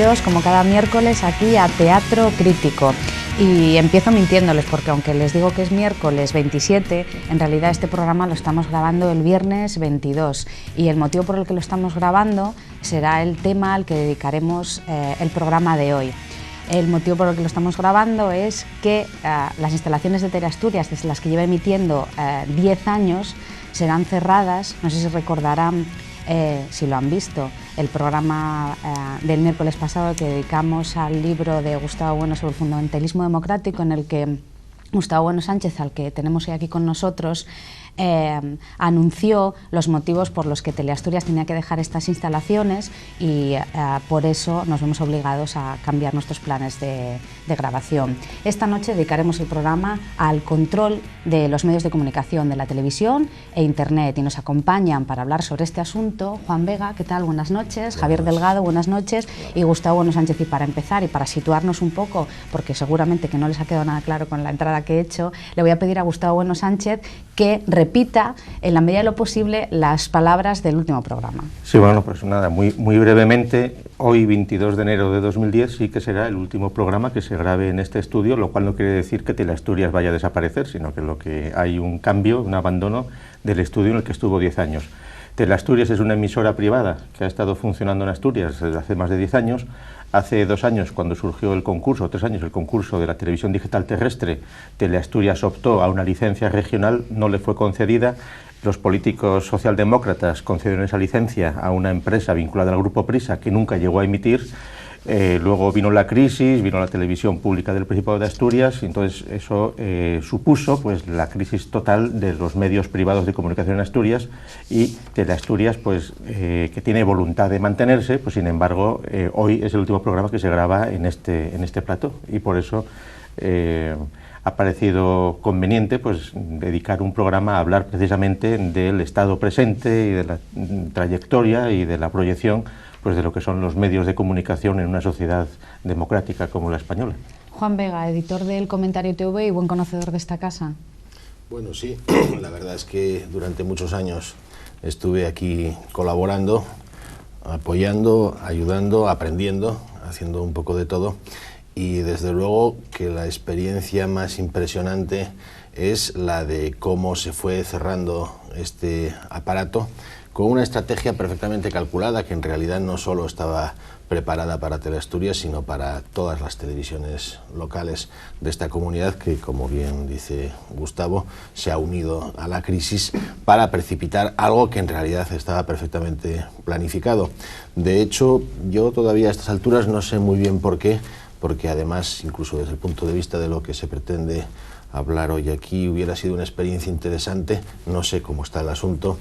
bienvenidos como cada miércoles aquí a Teatro Crítico. Y empiezo mintiéndoles porque aunque les digo que es miércoles 27, en realidad este programa lo estamos grabando el viernes 22 y el motivo por el que lo estamos grabando será el tema al que dedicaremos el programa de hoy. El motivo por el que lo estamos grabando es que las instalaciones de Teleasturias, desde las que lleva emitiendo 10 años, serán cerradas. No sé si recordarán, si lo han visto, el programa del miércoles pasado que dedicamos al libro de Gustavo Bueno sobre el fundamentalismo democrático, en el que Gustavo Bueno Sánchez, al que tenemos hoy aquí con nosotros, anunció los motivos por los que Teleasturias tenía que dejar estas instalaciones y por eso nos vemos obligados a cambiar nuestros planes de grabación. Esta noche dedicaremos el programa al control de los medios de comunicación, de la televisión e internet, y nos acompañan para hablar sobre este asunto Juan Vega, ¿qué tal? Buenas noches. Javier Delgado, buenas noches. Y Gustavo Bueno Sánchez. Y para empezar y para situarnos un poco, porque seguramente que no les ha quedado nada claro con la entrada que he hecho, le voy a pedir a Gustavo Bueno Sánchez que repita en la medida de lo posible las palabras del último programa. Sí, bueno, pues nada, muy brevemente, hoy 22 de enero de 2010 sí que será el último programa que se grabe en este estudio, lo cual no quiere decir que Teleasturias vaya a desaparecer, sino que lo que hay un cambio, un abandono del estudio en el que estuvo 10 años. Teleasturias es una emisora privada que ha estado funcionando en Asturias desde hace más de 10 años. Hace 2 años, cuando surgió el concurso, 3 años, el concurso de la televisión digital terrestre, Teleasturias optó a una licencia regional, no le fue concedida. Los políticos socialdemócratas concedieron esa licencia a una empresa vinculada al Grupo Prisa que nunca llegó a emitir. Luego vino la crisis, vino la televisión pública del Principado de Asturias, y entonces eso supuso pues la crisis total de los medios privados de comunicación en Asturias, y Teleasturias pues que tiene voluntad de mantenerse, pues sin embargo hoy es el último programa que se graba en este plató, y por eso ha parecido conveniente pues dedicar un programa a hablar precisamente del estado presente y de la trayectoria y de la proyección pues de lo que son los medios de comunicación en una sociedad democrática como la española. Juan Vega, editor del Comentario TV y buen conocedor de esta casa. Bueno, sí, la verdad es que durante muchos años estuve aquí colaborando, apoyando, ayudando, aprendiendo, haciendo un poco de todo, y desde luego que la experiencia más impresionante es la de cómo se fue cerrando este aparato, con una estrategia perfectamente calculada que en realidad no solo estaba preparada para Teleasturias, sino para todas las televisiones locales de esta comunidad que, como bien dice Gustavo, se ha unido a la crisis para precipitar algo que en realidad estaba perfectamente planificado. De hecho, yo todavía a estas alturas no sé muy bien por qué, porque además, incluso desde el punto de vista de lo que se pretende hablar hoy aquí, hubiera sido una experiencia interesante, no sé cómo está el asunto,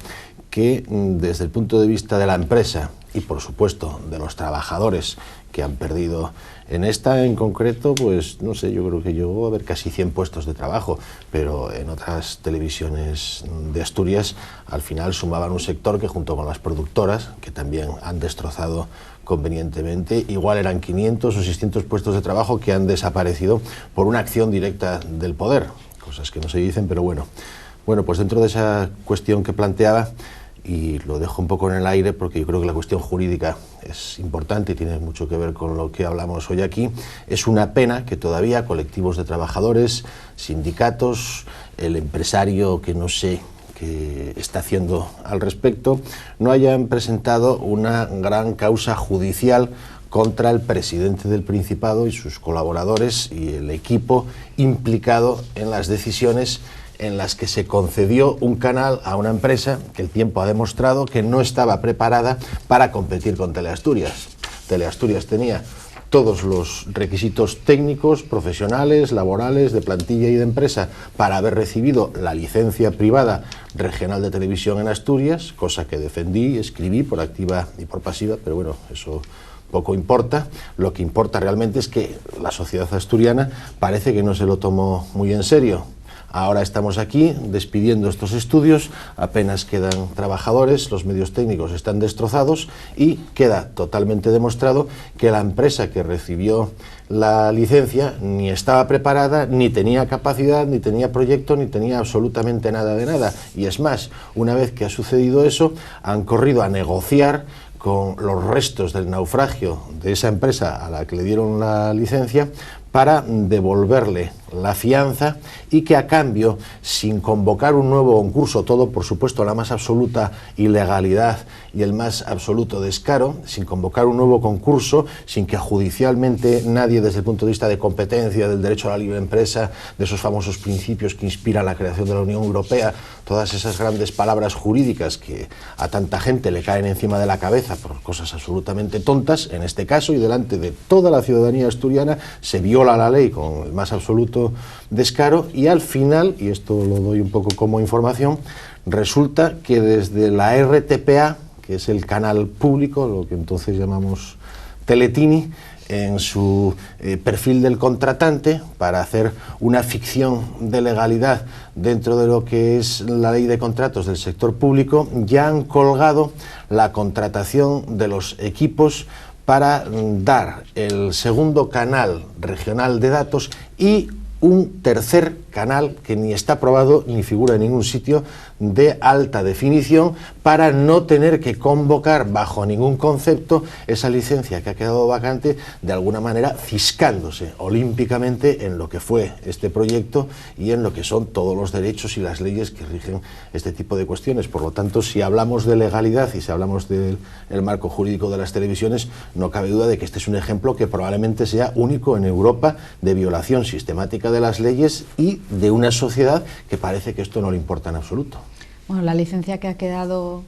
que desde el punto de vista de la empresa y por supuesto de los trabajadores que han perdido en esta en concreto, pues no sé, yo creo que llegó a haber casi 100 puestos de trabajo, pero en otras televisiones de Asturias al final sumaban un sector que, junto con las productoras, que también han destrozado convenientemente, igual eran 500 o 600 puestos de trabajo que han desaparecido por una acción directa del poder, cosas que no se dicen, pero bueno. Bueno, pues dentro de esa cuestión que planteaba, y lo dejo un poco en el aire porque yo creo que la cuestión jurídica es importante y tiene mucho que ver con lo que hablamos hoy aquí, es una pena que todavía colectivos de trabajadores, sindicatos, el empresario que no sé qué está haciendo al respecto, no hayan presentado una gran causa judicial contra el presidente del Principado y sus colaboradores y el equipo implicado en las decisiones en las que se concedió un canal a una empresa que el tiempo ha demostrado que no estaba preparada para competir con Teleasturias. Teleasturias tenía todos los requisitos técnicos, profesionales, laborales, de plantilla y de empresa para haber recibido la licencia privada regional de televisión en Asturias, cosa que defendí, escribí por activa y por pasiva, pero bueno, eso poco importa. Lo que importa realmente es que la sociedad asturiana parece que no se lo tomó muy en serio. Ahora estamos aquí despidiendo estos estudios, apenas quedan trabajadores, los medios técnicos están destrozados y queda totalmente demostrado que la empresa que recibió la licencia ni estaba preparada, ni tenía capacidad, ni tenía proyecto, ni tenía absolutamente nada de nada. Y es más, una vez que ha sucedido eso, han corrido a negociar con los restos del naufragio de esa empresa a la que le dieron la licencia para devolverle la fianza y que a cambio, sin convocar un nuevo concurso, todo por supuesto la más absoluta ilegalidad y el más absoluto descaro, sin convocar un nuevo concurso, sin que judicialmente nadie desde el punto de vista de competencia, del derecho a la libre empresa, de esos famosos principios que inspiran la creación de la Unión Europea, todas esas grandes palabras jurídicas que a tanta gente le caen encima de la cabeza por cosas absolutamente tontas, en este caso y delante de toda la ciudadanía asturiana se viola la ley con el más absoluto descaro y al final, y esto lo doy un poco como información, resulta que desde la RTPA, que es el canal público, lo que entonces llamamos Teletini, en su perfil del contratante, para hacer una ficción de legalidad dentro de lo que es la ley de contratos del sector público, ya han colgado la contratación de los equipos para dar el segundo canal regional de datos y un tercer canal que ni está aprobado ni figura en ningún sitio de alta definición para no tener que convocar bajo ningún concepto esa licencia que ha quedado vacante, de alguna manera fiscándose olímpicamente en lo que fue este proyecto y en lo que son todos los derechos y las leyes que rigen este tipo de cuestiones. Por lo tanto, si hablamos de legalidad y si hablamos del marco jurídico de las televisiones, no cabe duda de que este es un ejemplo que probablemente sea único en Europa de violación sistemática de las leyes y de una sociedad que parece que esto no le importa en absoluto. Bueno, la licencia que ha quedado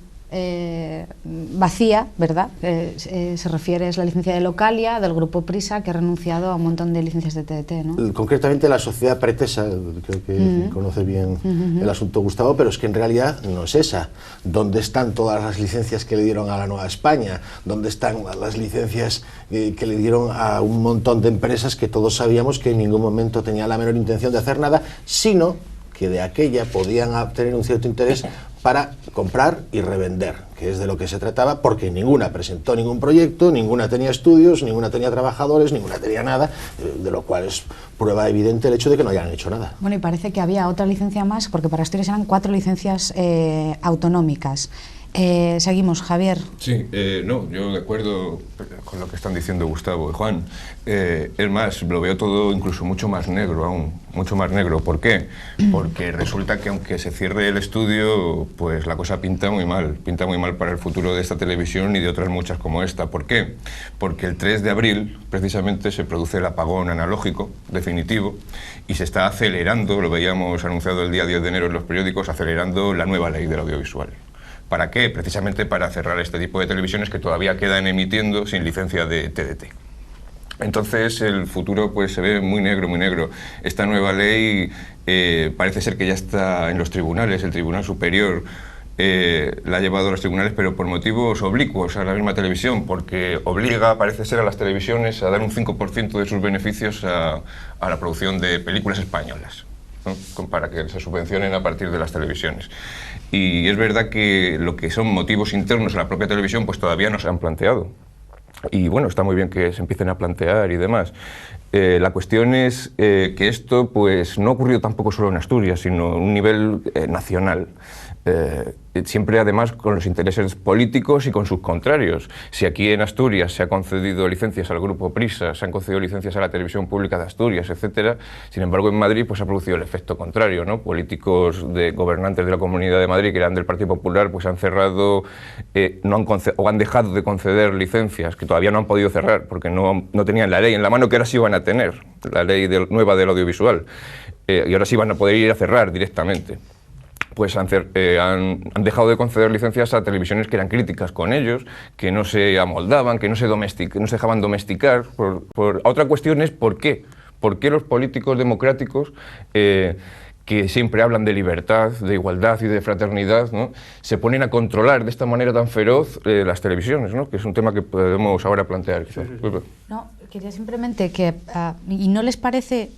vacía, ¿verdad? Se refiere, es la licencia de Localia, del grupo Prisa, que ha renunciado a un montón de licencias de TDT, ¿no? Concretamente la sociedad Pretesa, creo que conoce bien el asunto Gustavo, pero es que en realidad no es esa. ¿Dónde están todas las licencias que le dieron a la Nueva España? ¿Dónde están las licencias que le dieron a un montón de empresas que todos sabíamos que en ningún momento tenían la menor intención de hacer nada, sino que de aquella podían obtener un cierto interés para comprar y revender, que es de lo que se trataba, porque ninguna presentó ningún proyecto, ninguna tenía estudios, ninguna tenía trabajadores, ninguna tenía nada, de lo cual es prueba evidente el hecho de que no hayan hecho nada. Bueno, y parece que había otra licencia más, porque para Asturias eran 4 licencias autonómicas. Seguimos, Javier. Sí, no, yo de acuerdo con lo que están diciendo Gustavo y Juan. Es más, lo veo todo incluso mucho más negro aún, mucho más negro. ¿Por qué? Porque resulta que aunque se cierre el estudio, pues la cosa pinta muy mal para el futuro de esta televisión y de otras muchas como esta. ¿Por qué? Porque el 3 de abril precisamente se produce el apagón analógico definitivo y se está acelerando, lo veíamos anunciado el día 10 de enero en los periódicos, acelerando la nueva ley del audiovisual. ¿Para qué? Precisamente para cerrar este tipo de televisiones que todavía quedan emitiendo sin licencia de TDT. Entonces el futuro pues se ve muy negro, muy negro. Esta nueva ley parece ser que ya está en los tribunales, el Tribunal Superior la ha llevado a los tribunales, pero por motivos oblicuos a la misma televisión, porque obliga, parece ser, a las televisiones a dar un 5% de sus beneficios a la producción de películas españolas, ¿no? Para que se subvencionen a partir de las televisiones. Y es verdad que lo que son motivos internos a la propia televisión pues todavía no se han planteado. Y bueno, está muy bien que se empiecen a plantear y demás. La cuestión es que esto pues no ha ocurrido tampoco solo en Asturias, sino a un nivel nacional. Siempre además con los intereses políticos y con sus contrarios. Si aquí en Asturias se ha concedido licencias al Grupo Prisa, se han concedido licencias a la Televisión Pública de Asturias, etcétera, sin embargo en Madrid pues ha producido el efecto contrario, ¿no? Políticos gobernantes de la Comunidad de Madrid que eran del Partido Popular pues han cerrado o han dejado de conceder licencias que todavía no han podido cerrar porque no tenían la ley en la mano, que ahora sí van a tener, la ley nueva del audiovisual, y ahora sí van a poder ir a cerrar directamente. Pues han dejado de conceder licencias a televisiones que eran críticas con ellos, que no se amoldaban, que no se dejaban domesticar. Otra cuestión es ¿por qué? ¿Por qué los políticos democráticos que siempre hablan de libertad, de igualdad y de fraternidad, ¿no?, se ponen a controlar de esta manera tan feroz las televisiones, ¿no?, que es un tema que podemos ahora plantear, quizás? Sí. No, quería simplemente que, ¿y no les parece?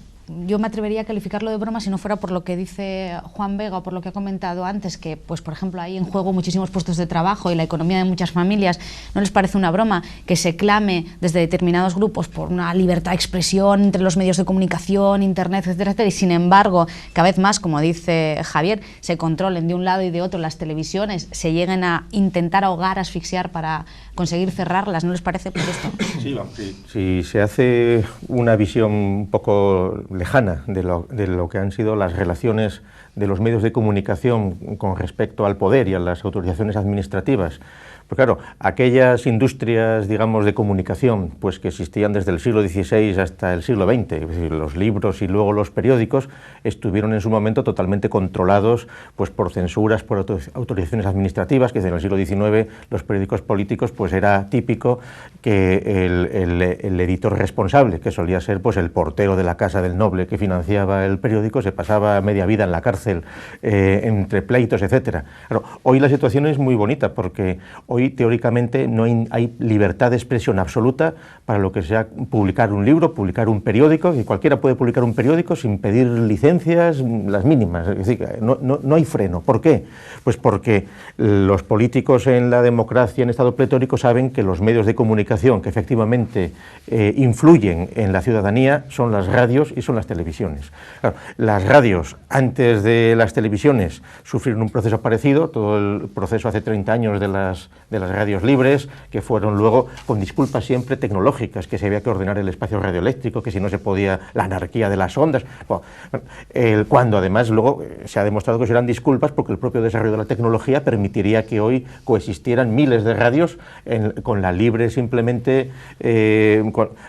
Yo me atrevería a calificarlo de broma si no fuera por lo que dice Juan Vega o por lo que ha comentado antes, que, pues, por ejemplo, hay en juego muchísimos puestos de trabajo y la economía de muchas familias. ¿No les parece una broma que se clame desde determinados grupos por una libertad de expresión entre los medios de comunicación, internet, etcétera, etcétera, y sin embargo, cada vez más, como dice Javier, se controlen de un lado y de otro las televisiones, se lleguen a intentar ahogar, asfixiar para conseguir cerrarlas, ¿no les parece por esto? Sí, vamos, si se hace una visión un poco lejana de lo que han sido las relaciones de los medios de comunicación con respecto al poder y a las autorizaciones administrativas, pues claro, aquellas industrias, digamos, de comunicación, pues que existían desde el siglo XVI hasta el siglo XX, es decir, los libros y luego los periódicos, estuvieron en su momento totalmente controlados pues por censuras, por autorizaciones administrativas, que desde el siglo XIX los periódicos políticos, pues era típico que el editor responsable, que solía ser pues el portero de la casa del noble que financiaba el periódico, se pasaba media vida en la cárcel entre pleitos, etcétera. Claro, hoy la situación es muy bonita porque hoy, teóricamente, no hay libertad de expresión absoluta para lo que sea publicar un libro, publicar un periódico, y cualquiera puede publicar un periódico sin pedir licencias, las mínimas. Es decir, no hay freno. ¿Por qué? Pues porque los políticos en la democracia, en estado pletórico, saben que los medios de comunicación que efectivamente influyen en la ciudadanía son las radios y son las televisiones. Claro, las radios, antes de las televisiones, sufrieron un proceso parecido, todo el proceso hace 30 años de las radios libres, que fueron luego con disculpas siempre tecnológicas, que se había que ordenar el espacio radioeléctrico, que si no se podía, la anarquía de las ondas, cuando además luego se ha demostrado que eran disculpas porque el propio desarrollo de la tecnología permitiría que hoy coexistieran miles de radios con la libre simplemente,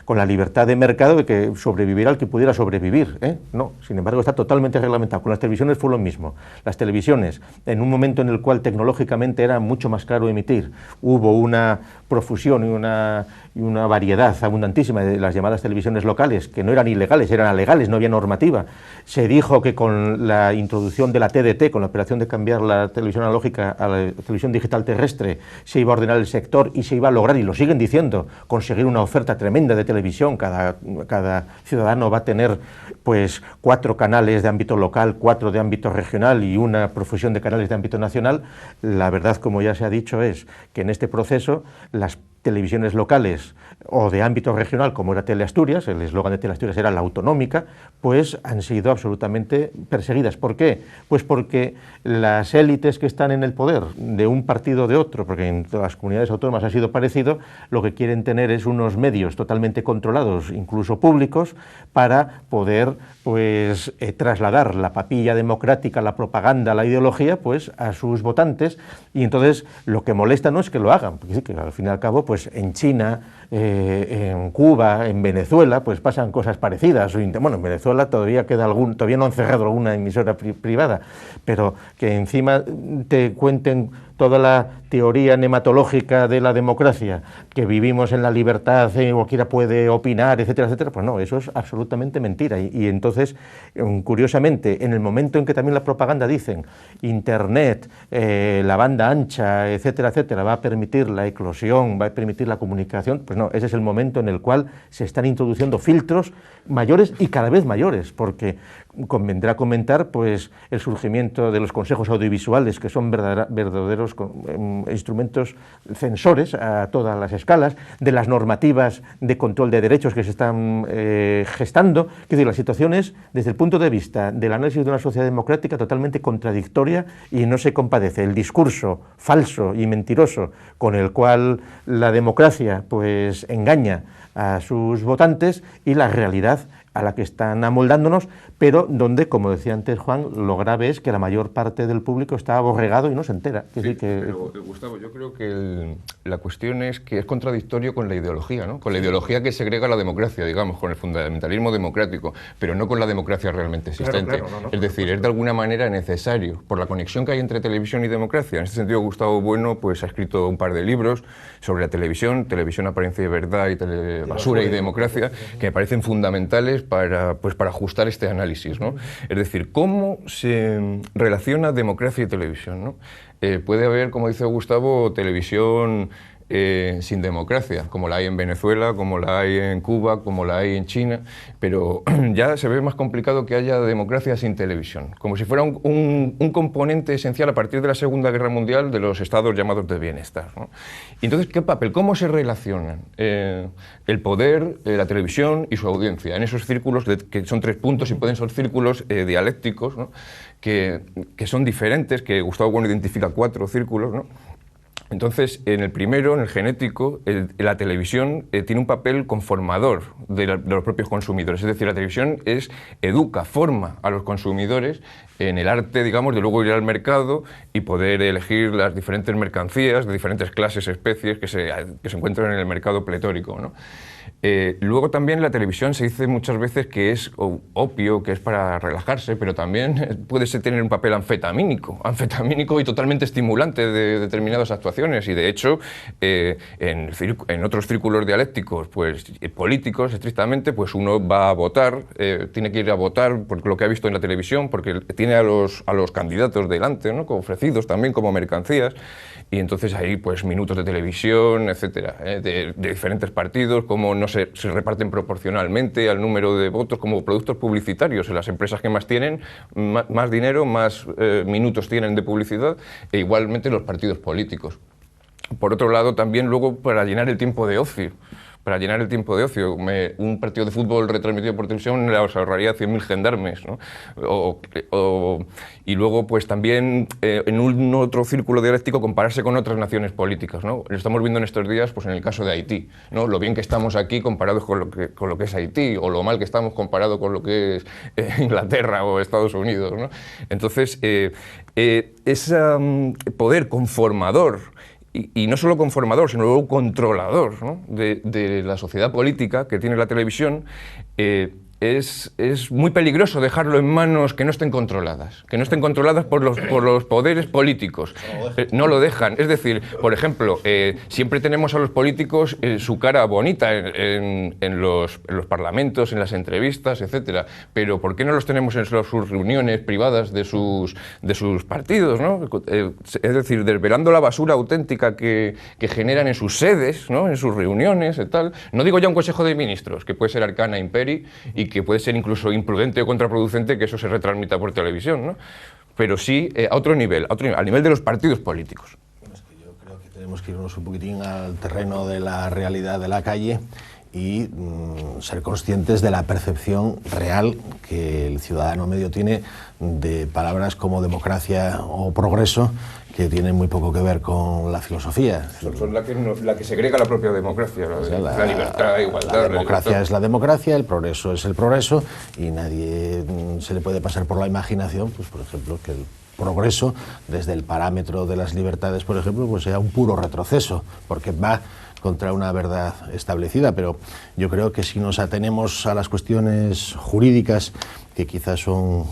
con la libertad de mercado de que sobreviviera el que pudiera sobrevivir, ¿eh? No, sin embargo está totalmente reglamentado. Con las televisiones fue lo mismo. Las televisiones, en un momento en el cual tecnológicamente era mucho más caro emitir, hubo una profusión y una variedad abundantísima de las llamadas televisiones locales, que no eran ilegales, eran alegales, no había normativa. Se dijo que con la introducción de la TDT, con la operación de cambiar la televisión analógica a la televisión digital terrestre, se iba a ordenar el sector y se iba a lograr, y lo siguen diciendo, conseguir una oferta tremenda de televisión. Cada ciudadano va a tener pues 4 canales de ámbito local, 4 de ámbito regional y una profusión de canales de ámbito nacional. La verdad, como ya se ha dicho, es que en este proceso las televisiones locales o de ámbito regional, como era Teleasturias, el eslogan de Teleasturias era la autonómica, pues han sido absolutamente perseguidas. ¿Por qué? Pues porque las élites que están en el poder de un partido o de otro, porque en todas las comunidades autónomas ha sido parecido, lo que quieren tener es unos medios totalmente controlados, incluso públicos, para poder pues trasladar la papilla democrática, la propaganda, la ideología, pues a sus votantes. Y entonces lo que molesta no es que lo hagan, porque sí, que al fin y al cabo, pues en China, en Cuba, en Venezuela, pues pasan cosas parecidas. Bueno, en Venezuela todavía no han cerrado alguna emisora privada, pero que encima te cuenten toda la teoría nematológica de la democracia, que vivimos en la libertad, cualquiera puede opinar, etcétera, etcétera, pues no, eso es absolutamente mentira. Y entonces, curiosamente, en el momento en que también la propaganda dicen Internet, la banda ancha, etcétera, etcétera, va a permitir la eclosión, va a permitir la comunicación, pues no, ese es el momento en el cual se están introduciendo filtros mayores y cada vez mayores, porque convendrá comentar pues el surgimiento de los consejos audiovisuales, que son verdaderos instrumentos censores a todas las escalas, de las normativas de control de derechos que se están gestando. Es decir, la situación es, desde el punto de vista del análisis de una sociedad democrática, totalmente contradictoria, y no se compadece el discurso falso y mentiroso con el cual la democracia pues engaña a sus votantes y la realidad a la que están amoldándonos, pero donde, como decía antes Juan, lo grave es que la mayor parte del público está aborregado y no se entera. Sí, pero Gustavo, yo creo que la cuestión es que es contradictorio con la ideología, ¿no? Con la ideología que segrega la democracia, digamos, con el fundamentalismo democrático, pero no con la democracia realmente existente. Claro, no, es decir, es de alguna manera necesario, por la conexión que hay entre televisión y democracia. En este sentido, Gustavo Bueno pues, ha escrito un par de libros sobre la televisión, Apariencia y Verdad, y Basura y Democracia, que me parecen fundamentales para ajustar este análisis, ¿no? Es decir, cómo se relaciona democracia y televisión, ¿no? Puede haber, como dice Gustavo, televisión sin democracia, como la hay en Venezuela, como la hay en Cuba, como la hay en China, pero ya se ve más complicado que haya democracia sin televisión, como si fuera un componente esencial a partir de la Segunda Guerra Mundial de los estados llamados de bienestar, ¿no? Y entonces, ¿qué papel? ¿Cómo se relacionan el poder, la televisión y su audiencia en esos círculos, que son 3 puntos y pueden ser círculos dialécticos, ¿no? que son diferentes, que Gustavo Bueno identifica 4 círculos, ¿no? Entonces, en el primero, en el genético, la televisión tiene un papel conformador de los propios consumidores. Es decir, la televisión educa, forma a los consumidores en el arte, digamos, de luego ir al mercado y poder elegir las diferentes mercancías de diferentes clases, especies que se encuentran en el mercado pletórico, ¿no? Luego también la televisión se dice muchas veces que es opio, que es para relajarse, pero también puede tener un papel anfetamínico y totalmente estimulante de determinadas actuaciones. Y de hecho, en otros círculos dialécticos, pues políticos estrictamente, pues uno va a votar, tiene que ir a votar por lo que ha visto en la televisión, porque tiene a los candidatos delante, ¿no? Ofrecidos también como mercancías. Y entonces hay pues minutos de televisión, etcétera, de diferentes partidos, cómo no se reparten proporcionalmente al número de votos como productos publicitarios. En las empresas que más tienen, más dinero, más minutos tienen de publicidad, e igualmente los partidos políticos. Por otro lado, también luego para llenar el tiempo de ocio. Un partido de fútbol retransmitido por televisión le ahorraría 100.000 gendarmes, ¿no? Y luego, pues también en un otro círculo dialéctico, compararse con otras naciones políticas, ¿no? Lo estamos viendo en estos días, pues en el caso de Haití, ¿no? Lo bien que estamos aquí comparados con lo que es Haití, o lo mal que estamos comparado con lo que es Inglaterra o Estados Unidos, ¿no? Entonces, ese poder conformador, y no solo conformador, sino luego controlador, ¿no? de la sociedad política que tiene la televisión, es muy peligroso dejarlo en manos que no estén controladas por los poderes políticos. No lo dejan. Es decir, por ejemplo, siempre tenemos a los políticos su cara bonita en los parlamentos, en las entrevistas, etcétera. Pero ¿por qué no los tenemos en sus reuniones privadas de sus partidos, ¿no? Es decir, desvelando la basura auténtica que generan en sus sedes, ¿no? En sus reuniones y tal. No digo ya un Consejo de Ministros, que puede ser arcana imperi y que puede ser incluso imprudente o contraproducente que eso se retransmita por televisión, ¿no? Pero sí a otro nivel, al nivel de los partidos políticos. Bueno, es que yo creo que tenemos que irnos un poquitín al terreno de la realidad de la calle y ser conscientes de la percepción real que el ciudadano medio tiene de palabras como democracia o progreso, que tienen muy poco que ver con la filosofía. Son la que segrega la propia democracia, la libertad, la igualdad. La democracia es la democracia, el progreso es el progreso, y nadie se le puede pasar por la imaginación, pues por ejemplo, que el progreso, desde el parámetro de las libertades, por ejemplo, pues sea un puro retroceso, porque va contra una verdad establecida. Pero yo creo que si nos atenemos a las cuestiones jurídicas, que quizás son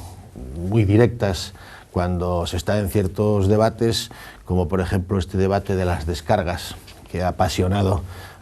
muy directas cuando se está en ciertos debates, como por ejemplo este debate de las descargas, que ha apasionado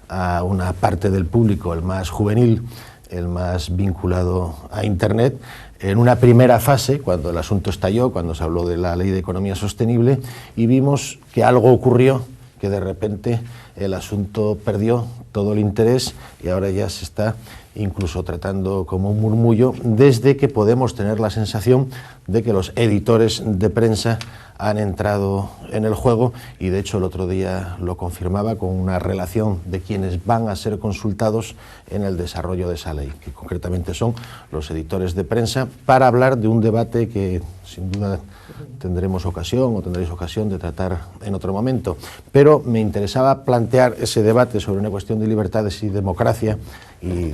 a una parte del público, el más juvenil, el más vinculado a Internet, en una primera fase, cuando el asunto estalló, cuando se habló de la Ley de Economía Sostenible, y vimos que algo ocurrió, que de repente el asunto perdió todo el interés y ahora ya se está incluso tratando como un murmullo, desde que podemos tener la sensación de que los editores de prensa han entrado en el juego, y de hecho el otro día lo confirmaba con una relación de quienes van a ser consultados en el desarrollo de esa ley, que concretamente son los editores de prensa, para hablar de un debate que sin duda tendréis ocasión de tratar en otro momento. Pero me interesaba plantear ese debate sobre una cuestión de libertades y democracia, y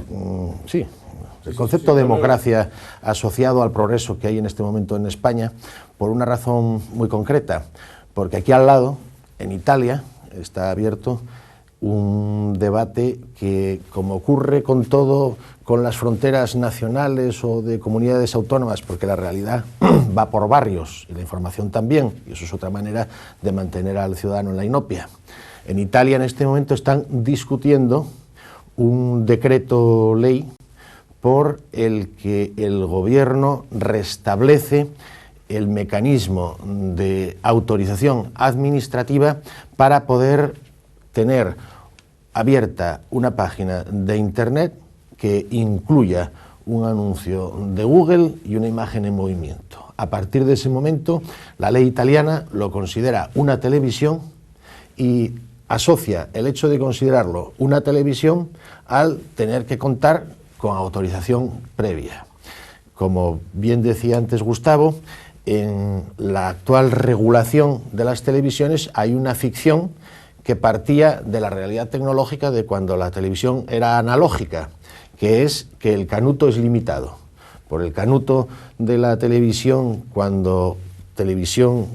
sí, el concepto de democracia asociado al progreso que hay en este momento en España, por una razón muy concreta, porque aquí al lado, en Italia, está abierto un debate que, como ocurre con todo, con las fronteras nacionales o de comunidades autónomas, porque la realidad va por barrios y la información también, y eso es otra manera de mantener al ciudadano en la inopia. En Italia en este momento están discutiendo un decreto ley por el que el gobierno restablece el mecanismo de autorización administrativa para poder tener abierta una página de Internet que incluya un anuncio de Google y una imagen en movimiento. A partir de ese momento, la ley italiana lo considera una televisión y asocia el hecho de considerarlo una televisión al tener que contar con autorización previa. Como bien decía antes Gustavo, en la actual regulación de las televisiones hay una ficción que partía de la realidad tecnológica de cuando la televisión era analógica, que es que el canuto es limitado. Por el canuto de la televisión, cuando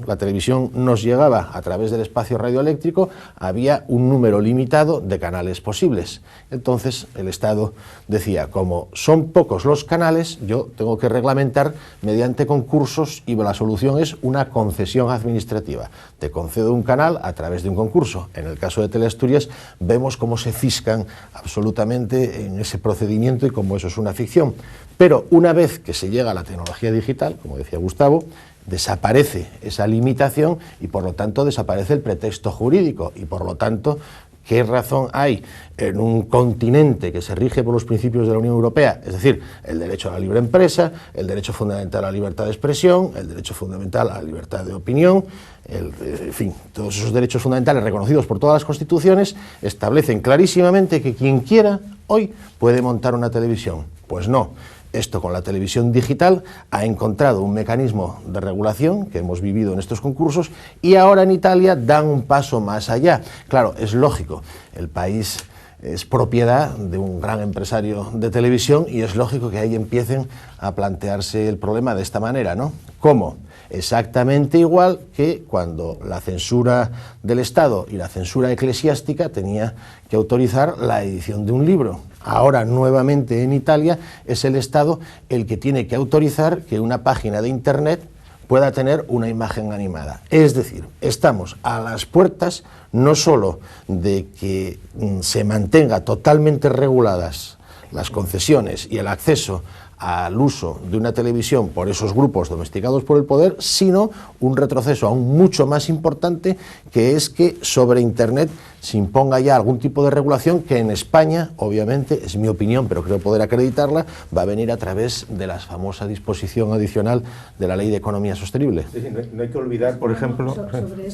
la televisión nos llegaba a través del espacio radioeléctrico, había un número limitado de canales posibles. Entonces el Estado decía, como son pocos los canales, yo tengo que reglamentar mediante concursos y la solución es una concesión administrativa. Te concedo un canal a través de un concurso. En el caso de Teleasturias vemos cómo se ciscan absolutamente en ese procedimiento y cómo eso es una ficción. Pero una vez que se llega a la tecnología digital, como decía Gustavo, desaparece esa limitación y por lo tanto desaparece el pretexto jurídico y por lo tanto, ¿qué razón hay en un continente que se rige por los principios de la Unión Europea? Es decir, el derecho a la libre empresa, el derecho fundamental a la libertad de expresión, el derecho fundamental a la libertad de opinión, en fin, todos esos derechos fundamentales reconocidos por todas las constituciones establecen clarísimamente que quien quiera hoy puede montar una televisión. Pues no. Esto con la televisión digital ha encontrado un mecanismo de regulación que hemos vivido en estos concursos y ahora en Italia dan un paso más allá. Claro, es lógico, el país es propiedad de un gran empresario de televisión y es lógico que ahí empiecen a plantearse el problema de esta manera, ¿no? ¿Cómo? Exactamente igual que cuando la censura del Estado y la censura eclesiástica tenía que autorizar la edición de un libro. Ahora, nuevamente en Italia, es el Estado el que tiene que autorizar que una página de Internet pueda tener una imagen animada. Es decir, estamos a las puertas no solo de que se mantenga totalmente reguladas las concesiones y el acceso al uso de una televisión por esos grupos domesticados por el poder, sino un retroceso aún mucho más importante, que es que sobre Internet se imponga ya algún tipo de regulación que en España, obviamente, es mi opinión, pero creo poder acreditarla, va a venir a través de la famosa disposición adicional de la Ley de Economía Sostenible. Sí, no hay que olvidar, por ejemplo... Sobre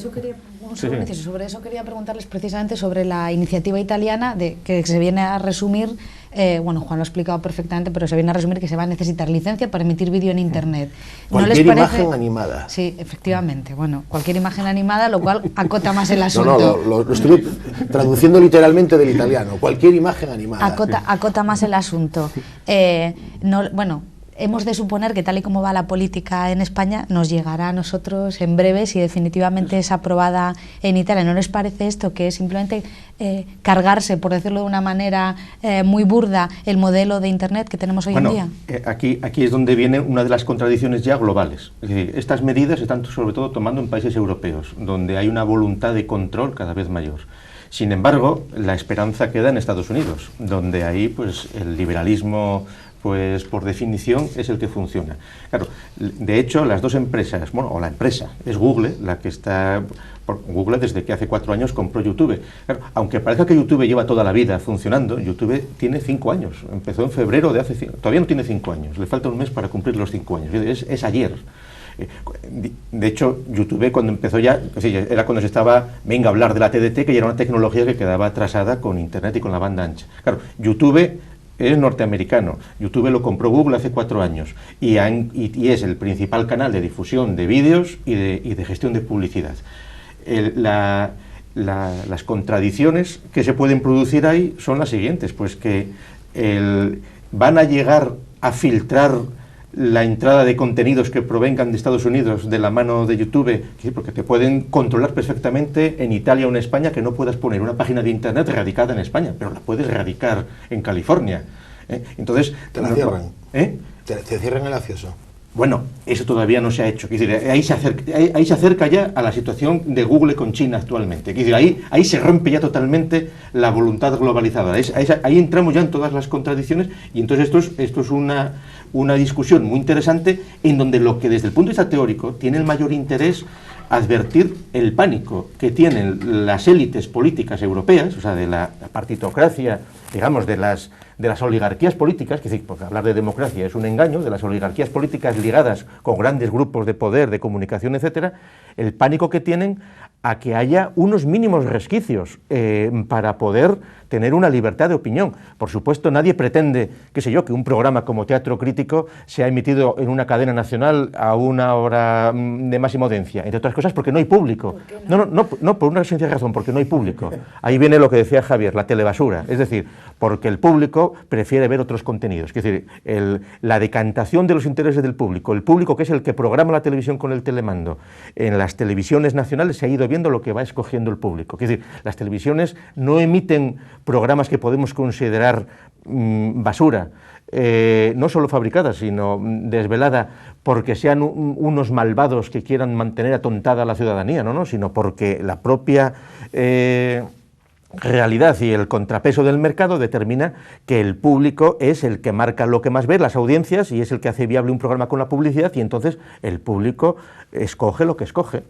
eso quería preguntarles precisamente sobre la iniciativa italiana que se viene a resumir. Bueno, Juan lo ha explicado perfectamente, pero se viene a resumir que se va a necesitar licencia para emitir vídeo en Internet. Cualquier imagen animada. Sí, efectivamente. Bueno, cualquier imagen animada, lo cual acota más el asunto. Lo estoy traduciendo literalmente del italiano. Cualquier imagen animada. Acota más el asunto. Bueno, hemos de suponer que tal y como va la política en España, nos llegará a nosotros en breve si definitivamente es aprobada en Italia. ¿No les parece esto que es simplemente cargarse, por decirlo de una manera muy burda, el modelo de Internet que tenemos hoy en día? Aquí es donde viene una de las contradicciones ya globales. Es decir, estas medidas se están sobre todo tomando en países europeos, donde hay una voluntad de control cada vez mayor. Sin embargo, la esperanza queda en Estados Unidos, donde ahí pues el liberalismo, pues por definición es el que funciona. Claro, de hecho las dos empresas, bueno, o la empresa, es Google, la que está... Google desde que hace 4 años compró YouTube. Claro, aunque parezca que YouTube lleva toda la vida funcionando, YouTube tiene 5 años. Empezó en febrero de hace 5... Todavía no tiene 5 años, le falta un mes para cumplir los 5 años. Es ayer. De hecho, YouTube cuando empezó ya, era cuando se estaba, venga a hablar de la TDT, que ya era una tecnología que quedaba atrasada con Internet y con la banda ancha. Claro, YouTube es norteamericano. YouTube lo compró Google hace 4 años y es el principal canal de difusión de vídeos y de gestión de publicidad. Las contradicciones que se pueden producir ahí son las siguientes, pues que van a llegar a filtrar la entrada de contenidos que provengan de Estados Unidos de la mano de YouTube, porque te pueden controlar perfectamente en Italia o en España, que no puedas poner una página de Internet radicada en España, pero la puedes radicar en California. Entonces, te la cierran. Te cierran el acceso. Bueno, eso todavía no se ha hecho. Quiere decir, ahí se acerca ya a la situación de Google con China actualmente. Quiere decir, ahí se rompe ya totalmente la voluntad globalizada. Ahí entramos ya en todas las contradicciones y entonces esto es una discusión muy interesante en donde lo que desde el punto de vista teórico tiene el mayor interés advertir el pánico que tienen las élites políticas europeas, o sea, de la partitocracia, digamos, de las oligarquías políticas, que decir, porque hablar de democracia es un engaño, de las oligarquías políticas ligadas con grandes grupos de poder, de comunicación, etcétera, el pánico que tienen a que haya unos mínimos resquicios para poder tener una libertad de opinión. Por supuesto, nadie pretende, qué sé yo, que un programa como Teatro Crítico sea emitido en una cadena nacional a una hora de máxima audiencia, entre otras cosas porque no hay público. ¿Por qué no? No, por una sencilla razón, porque no hay público. Ahí viene lo que decía Javier, la telebasura, es decir, porque el público prefiere ver otros contenidos. Es decir, la decantación de los intereses del público, el público que es el que programa la televisión con el telemando, en las televisiones nacionales se ha ido viendo lo que va escogiendo el público. Es decir, las televisiones no emiten programas que podemos considerar basura, no solo fabricada, sino desvelada porque sean unos malvados que quieran mantener atontada a la ciudadanía, no, sino porque la propia realidad y el contrapeso del mercado determina que el público es el que marca lo que más ve, las audiencias, y es el que hace viable un programa con la publicidad, y entonces el público escoge lo que escoge.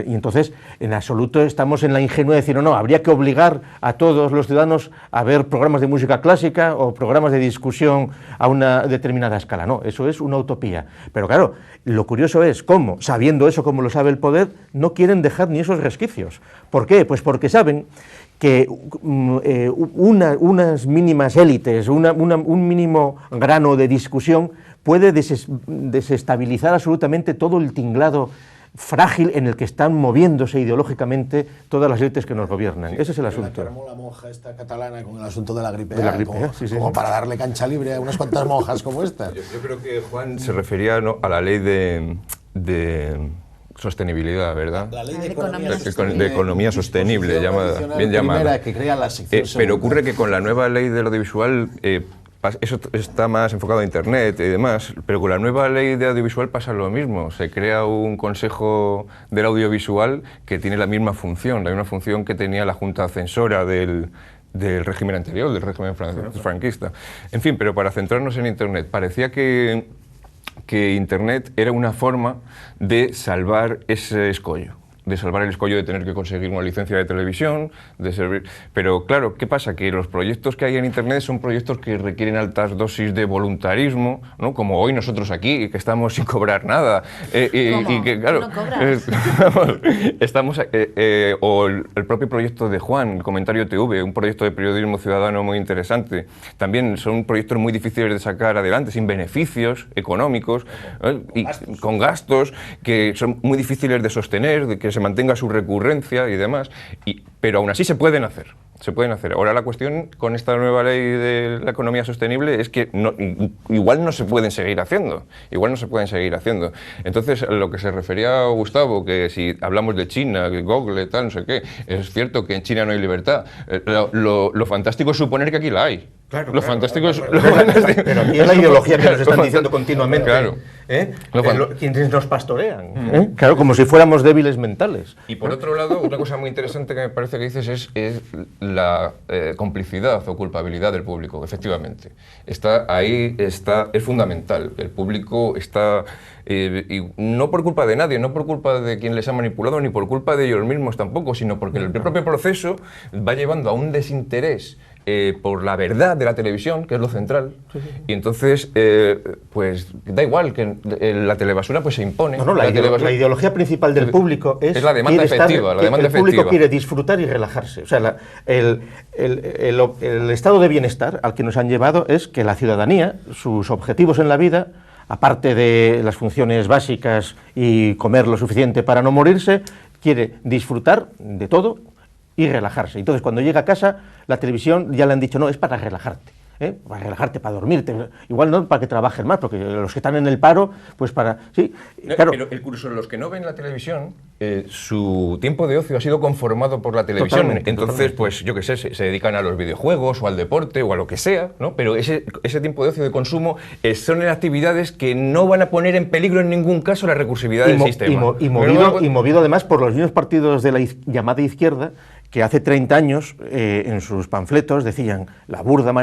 Y entonces, en absoluto estamos en la ingenuidad de decir, no, habría que obligar a todos los ciudadanos a ver programas de música clásica o programas de discusión a una determinada escala. No, eso es una utopía. Pero claro, lo curioso es cómo, sabiendo eso como lo sabe el poder, no quieren dejar ni esos resquicios. ¿Por qué? Pues porque saben que unas mínimas élites, un mínimo grano de discusión puede desestabilizar absolutamente todo el tinglado frágil en el que están moviéndose ideológicamente todas las élites que nos gobiernan. Ese es el asunto. La monja esta catalana con el asunto de la gripe, como para darle cancha libre a unas cuantas monjas como esta. Yo creo que Juan se refería a la ley de sostenibilidad, ¿verdad? La ley de economía sostenible, bien llamada. Que crea la sección pero ocurre que con la nueva ley del audiovisual, eso está más enfocado a Internet y demás, pero con la nueva ley de audiovisual pasa lo mismo. Se crea un consejo del audiovisual que tiene la misma función que tenía la Junta Censora del régimen anterior, del régimen franquista. En fin, pero para centrarnos en Internet, parecía que Internet era una forma de salvar ese escollo, de salvar el escollo de tener que conseguir una licencia de televisión, pero claro, ¿qué pasa? Que los proyectos que hay en Internet son proyectos que requieren altas dosis de voluntarismo, ¿no? Como hoy nosotros aquí, que estamos sin cobrar nada. Y que, claro, ¿no cobras? estamos, o el propio proyecto de Juan, el Comentario TV, un proyecto de periodismo ciudadano muy interesante. También son proyectos muy difíciles de sacar adelante, sin beneficios económicos, y con gastos que son muy difíciles de sostener, de que se mantenga su recurrencia y demás, pero aún así se pueden hacer. Ahora la cuestión con esta nueva ley de la economía sostenible es que igual no se pueden seguir haciendo. Entonces, a lo que se refería Gustavo, que si hablamos de China, de Google, tal, no sé qué, es cierto que en China no hay libertad. Lo fantástico es suponer que aquí la hay. Claro, lo fantástico es... Pero aquí es la ideología que nos están diciendo continuamente. Claro. Quienes nos pastorean. Claro, como si fuéramos débiles mentales. Y por otro lado, una cosa muy interesante que me parece que dices es la complicidad o culpabilidad del público, efectivamente. Es fundamental. El público está... y no por culpa de nadie, no por culpa de quien les ha manipulado, ni por culpa de ellos mismos tampoco, sino porque el propio proceso va llevando a un desinterés por la verdad de la televisión, que es lo central, y entonces, pues da igual, que la telebasura pues se impone. La ideología principal del público es la demanda efectiva. El público quiere disfrutar y relajarse. O sea, el estado de bienestar al que nos han llevado es que la ciudadanía, sus objetivos en la vida, aparte de las funciones básicas y comer lo suficiente para no morirse, quiere disfrutar de todo y relajarse. Entonces, cuando llega a casa, la televisión ya le han dicho, no, es para relajarte. Para relajarte, para dormirte, igual no para que trabajen más, porque los que están en el paro, pues para... Sí, claro. Pero los que no ven la televisión, su tiempo de ocio ha sido conformado por la televisión. Entonces, pues yo qué sé, se dedican a los videojuegos o al deporte o a lo que sea, ¿no? Pero ese tiempo de ocio de consumo son actividades que no van a poner en peligro en ningún caso la recursividad del sistema. Y movido además por los mismos partidos de la llamada izquierda, que hace 30 años en sus panfletos decían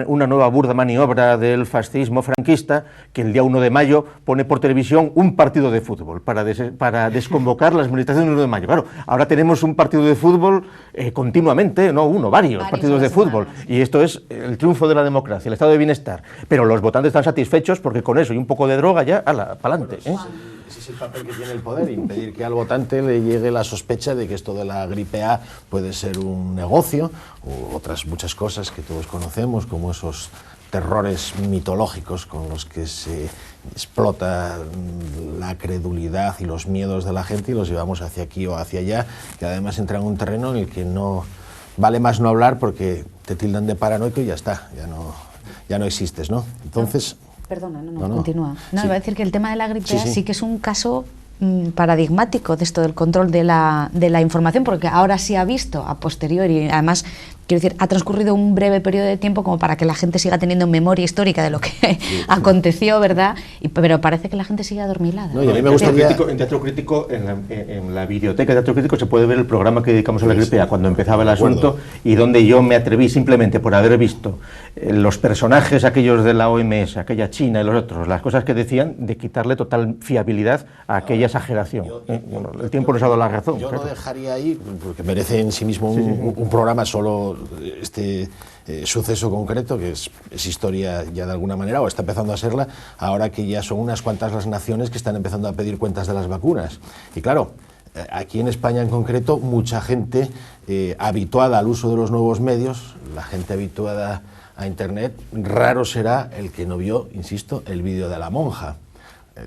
una nueva burda maniobra del fascismo franquista, que el día 1 de mayo pone por televisión un partido de fútbol para desconvocar las manifestaciones del 1 de mayo. Claro, ahora tenemos un partido de fútbol continuamente, no uno, varios partidos de fútbol, y esto es el triunfo de la democracia, el estado de bienestar, pero los votantes están satisfechos porque con eso y un poco de droga ya, para adelante. Ese es el papel que tiene el poder, impedir que al votante le llegue la sospecha de que esto de la gripe A puede ser un negocio, o otras muchas cosas que todos conocemos, como esos terrores mitológicos con los que se explota la credulidad y los miedos de la gente y los llevamos hacia aquí o hacia allá, que además entran en un terreno en el que no vale más no hablar porque te tildan de paranoico y ya está, ya no existes, ¿no? Entonces... Perdona, continúa. No, sí. iba a decir que el tema de la gripe A sí que es un caso paradigmático de esto del control de la información, porque ahora sí ha visto a posteriori, además, quiero decir, ha transcurrido un breve periodo de tiempo como para que la gente siga teniendo memoria histórica de lo que aconteció, ¿verdad? Pero parece que la gente sigue adormilada. No, y a mí me gustaría... En Teatro Crítico, en la videoteca de Teatro Crítico, se puede ver el programa que dedicamos a la gripe A, cuando empezaba el asunto, y donde yo me atreví simplemente por haber visto los personajes aquellos de la OMS, aquella China y los otros, las cosas que decían, de quitarle total fiabilidad a aquella exageración. El tiempo nos ha dado la razón. Yo no dejaría ahí, porque merece en sí mismo un programa solo este suceso concreto, que es historia ya de alguna manera, o está empezando a serla, ahora que ya son unas cuantas las naciones que están empezando a pedir cuentas de las vacunas. Y claro, aquí en España en concreto, mucha gente habituada al uso de los nuevos medios, la gente habituada a Internet, raro será el que no vio, insisto, el vídeo de la monja.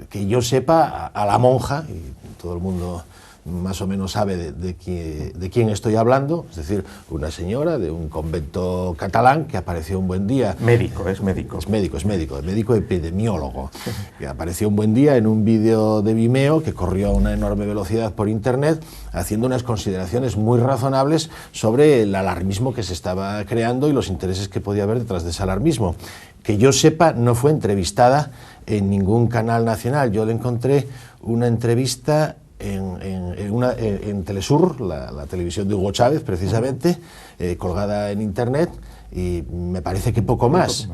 Que yo sepa, a la monja, y todo el mundo más o menos sabe de quién estoy hablando, es decir, una señora de un convento catalán que apareció un buen día... Es médico epidemiólogo, que apareció un buen día en un vídeo de Vimeo que corrió a una enorme velocidad por Internet, haciendo unas consideraciones muy razonables sobre el alarmismo que se estaba creando y los intereses que podía haber detrás de ese alarmismo. Que yo sepa, no fue entrevistada en ningún canal nacional. Yo le encontré una entrevista en Telesur, la televisión de Hugo Chávez, precisamente, colgada en Internet, y me parece que poco más.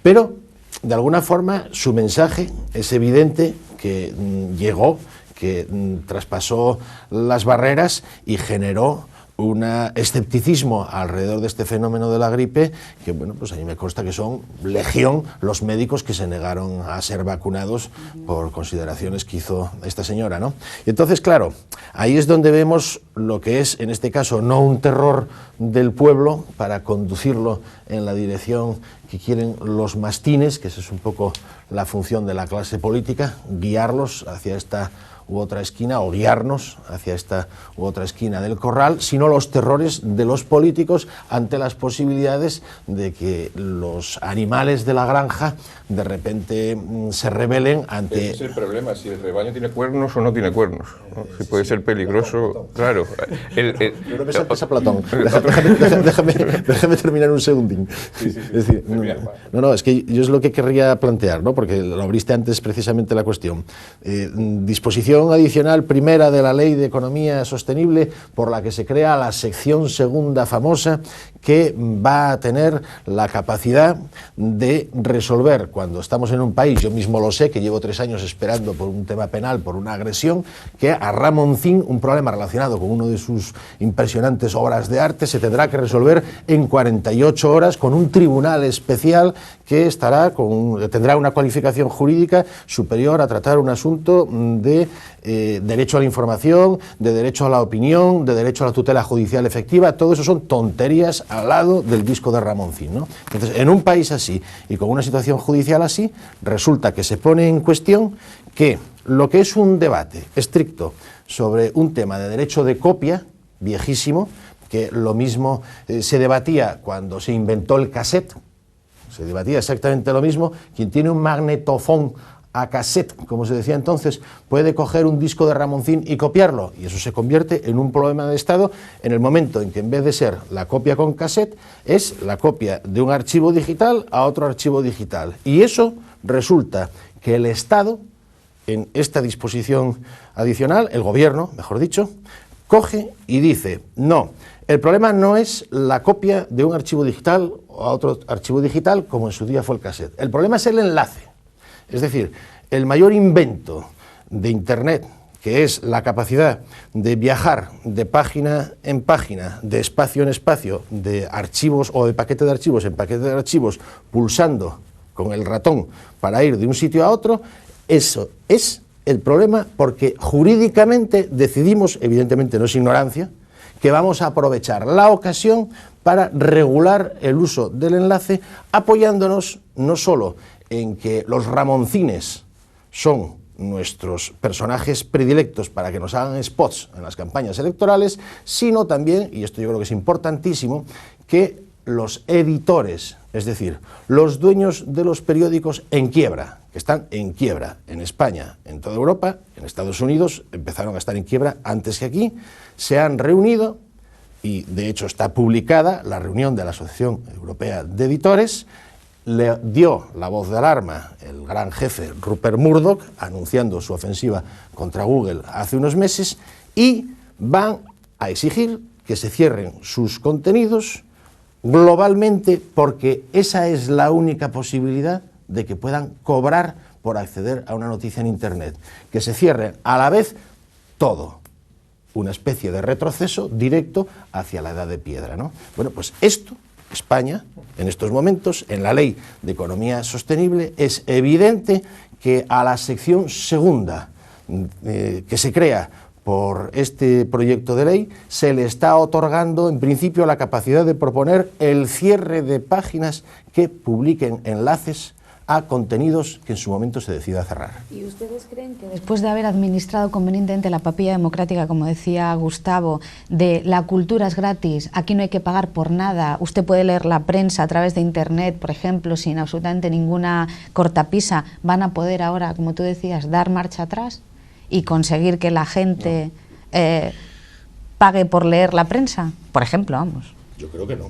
Pero, de alguna forma, su mensaje es evidente que llegó, que traspasó las barreras y generó un escepticismo alrededor de este fenómeno de la gripe, que bueno, pues a mí me consta que son legión los médicos que se negaron a ser vacunados por consideraciones que hizo esta señora, ¿no? Y entonces, claro, ahí es donde vemos lo que es, en este caso, no un terror del pueblo para conducirlo en la dirección que quieren los mastines, que esa es un poco la función de la clase política, guiarlos hacia esta u otra esquina, o guiarnos hacia esta u otra esquina del corral, sino los terrores de los políticos ante las posibilidades de que los animales de la granja de repente se rebelen ante... Ese es el problema, si el rebaño tiene cuernos o no tiene cuernos, ¿no? Si puede ser peligroso, claro. Yo no me saltes a Platón. Déjame terminar un segundín. Es decir, es que yo es lo que querría plantear, ¿no? Porque lo abriste antes precisamente la cuestión. Disposición adicional primera de la Ley de Economía Sostenible, por la que se crea la sección segunda famosa, que va a tener la capacidad de resolver, cuando estamos en un país, yo mismo lo sé, que llevo 3 años esperando por un tema penal, por una agresión, que a Ramoncín, un problema relacionado con uno de sus impresionantes obras de arte, se tendrá que resolver en 48 horas con un tribunal especial que tendrá una cualificación jurídica superior a tratar un asunto de derecho a la información, de derecho a la opinión, de derecho a la tutela judicial efectiva. Todo eso son tonterías al lado del disco de Ramoncín, ¿no? Entonces, en un país así y con una situación judicial así, resulta que se pone en cuestión que lo que es un debate estricto sobre un tema de derecho de copia, viejísimo, que lo mismo se debatía cuando se inventó el cassette, se debatía exactamente lo mismo. Quien tiene un magnetofón a cassette, como se decía entonces, puede coger un disco de Ramoncín y copiarlo, y eso se convierte en un problema de Estado en el momento en que, en vez de ser la copia con cassette, es la copia de un archivo digital a otro archivo digital. Y eso resulta que el Estado, en esta disposición adicional, el gobierno, mejor dicho, coge y dice, no, el problema no es la copia de un archivo digital a otro archivo digital, como en su día fue el cassette. El problema es el enlace. Es decir, el mayor invento de Internet, que es la capacidad de viajar de página en página, de espacio en espacio, de archivos o de paquete de archivos en paquete de archivos, pulsando con el ratón para ir de un sitio a otro, eso es el problema, porque jurídicamente decidimos, evidentemente no es ignorancia, que vamos a aprovechar la ocasión para regular el uso del enlace, apoyándonos no solo en que los ramoncines son nuestros personajes predilectos para que nos hagan spots en las campañas electorales, sino también, y esto yo creo que es importantísimo, que los editores, es decir, los dueños de los periódicos en quiebra, que están en quiebra en España, en toda Europa, en Estados Unidos, empezaron a estar en quiebra antes que aquí, se han reunido y de hecho está publicada la reunión de la Asociación Europea de Editores. Le dio la voz de alarma el gran jefe Rupert Murdoch, anunciando su ofensiva contra Google hace unos meses, y van a exigir que se cierren sus contenidos globalmente, porque esa es la única posibilidad de que puedan cobrar por acceder a una noticia en Internet, que se cierre a la vez todo, una especie de retroceso directo hacia la edad de piedra, ¿no? Bueno, pues esto, España, en estos momentos, en la Ley de Economía Sostenible, es evidente que a la sección segunda que se crea por este proyecto de ley se le está otorgando en principio la capacidad de proponer el cierre de páginas que publiquen enlaces a contenidos que en su momento se decida cerrar. ¿Y ustedes creen que después de haber administrado convenientemente la papilla democrática, como decía Gustavo, de la cultura es gratis, aquí no hay que pagar por nada, usted puede leer la prensa a través de Internet, por ejemplo, sin absolutamente ninguna cortapisa, van a poder ahora, como tú decías, dar marcha atrás y conseguir que la gente pague por leer la prensa? Por ejemplo, vamos. Yo creo que no.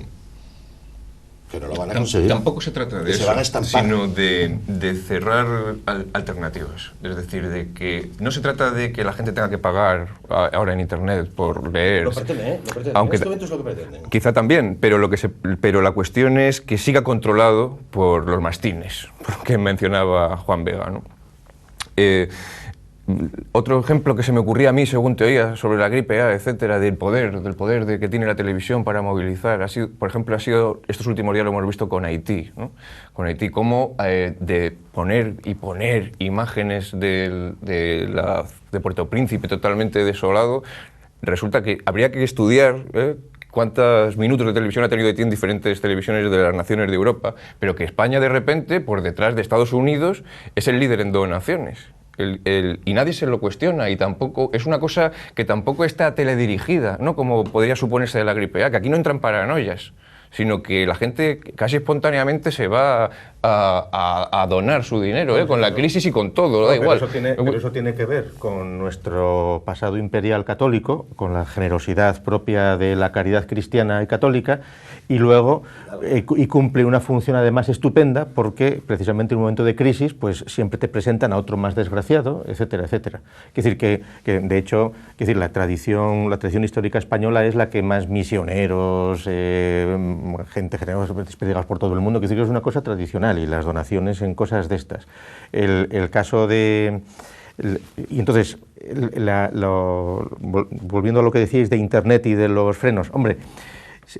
Que no lo van a conseguir. Tampoco se trata de eso, sino de cerrar alternativas. Es decir, de que no se trata de que la gente tenga que pagar ahora en Internet por leer. Lo pretende, lo pretende. Aunque en este momento es lo que pretenden. Quizá también, pero la cuestión es que siga controlado por los mastines, que mencionaba Juan Vega, ¿no? Otro ejemplo que se me ocurría a mí, según te oía, sobre la gripe A, etcétera, del poder que tiene la televisión para movilizar, por ejemplo, ha sido, estos últimos días lo hemos visto con Haití, ¿no? Con Haití, cómo de poner imágenes de Puerto Príncipe totalmente desolado, resulta que habría que estudiar cuántos minutos de televisión ha tenido Haití en diferentes televisiones de las naciones de Europa, pero que España de repente, por detrás de Estados Unidos, es el líder en donaciones. Y nadie se lo cuestiona, y tampoco es una cosa que tampoco está teledirigida, ¿no? Como podría suponerse de la gripe A, que aquí no entran paranoias, sino que la gente casi espontáneamente se va a donar su dinero, con la crisis y con todo, da igual. Pero eso tiene que ver con nuestro pasado imperial católico, con la generosidad propia de la caridad cristiana y católica, y luego y cumple una función además estupenda, porque precisamente en un momento de crisis pues siempre te presentan a otro más desgraciado, etcétera, etcétera. Es decir, que de hecho, la tradición histórica española es la que más misioneros, gente generosa despedidas por todo el mundo, que es una cosa tradicional, y las donaciones en cosas de estas. El caso de... Y entonces, volviendo a lo que decíais de Internet y de los frenos, hombre,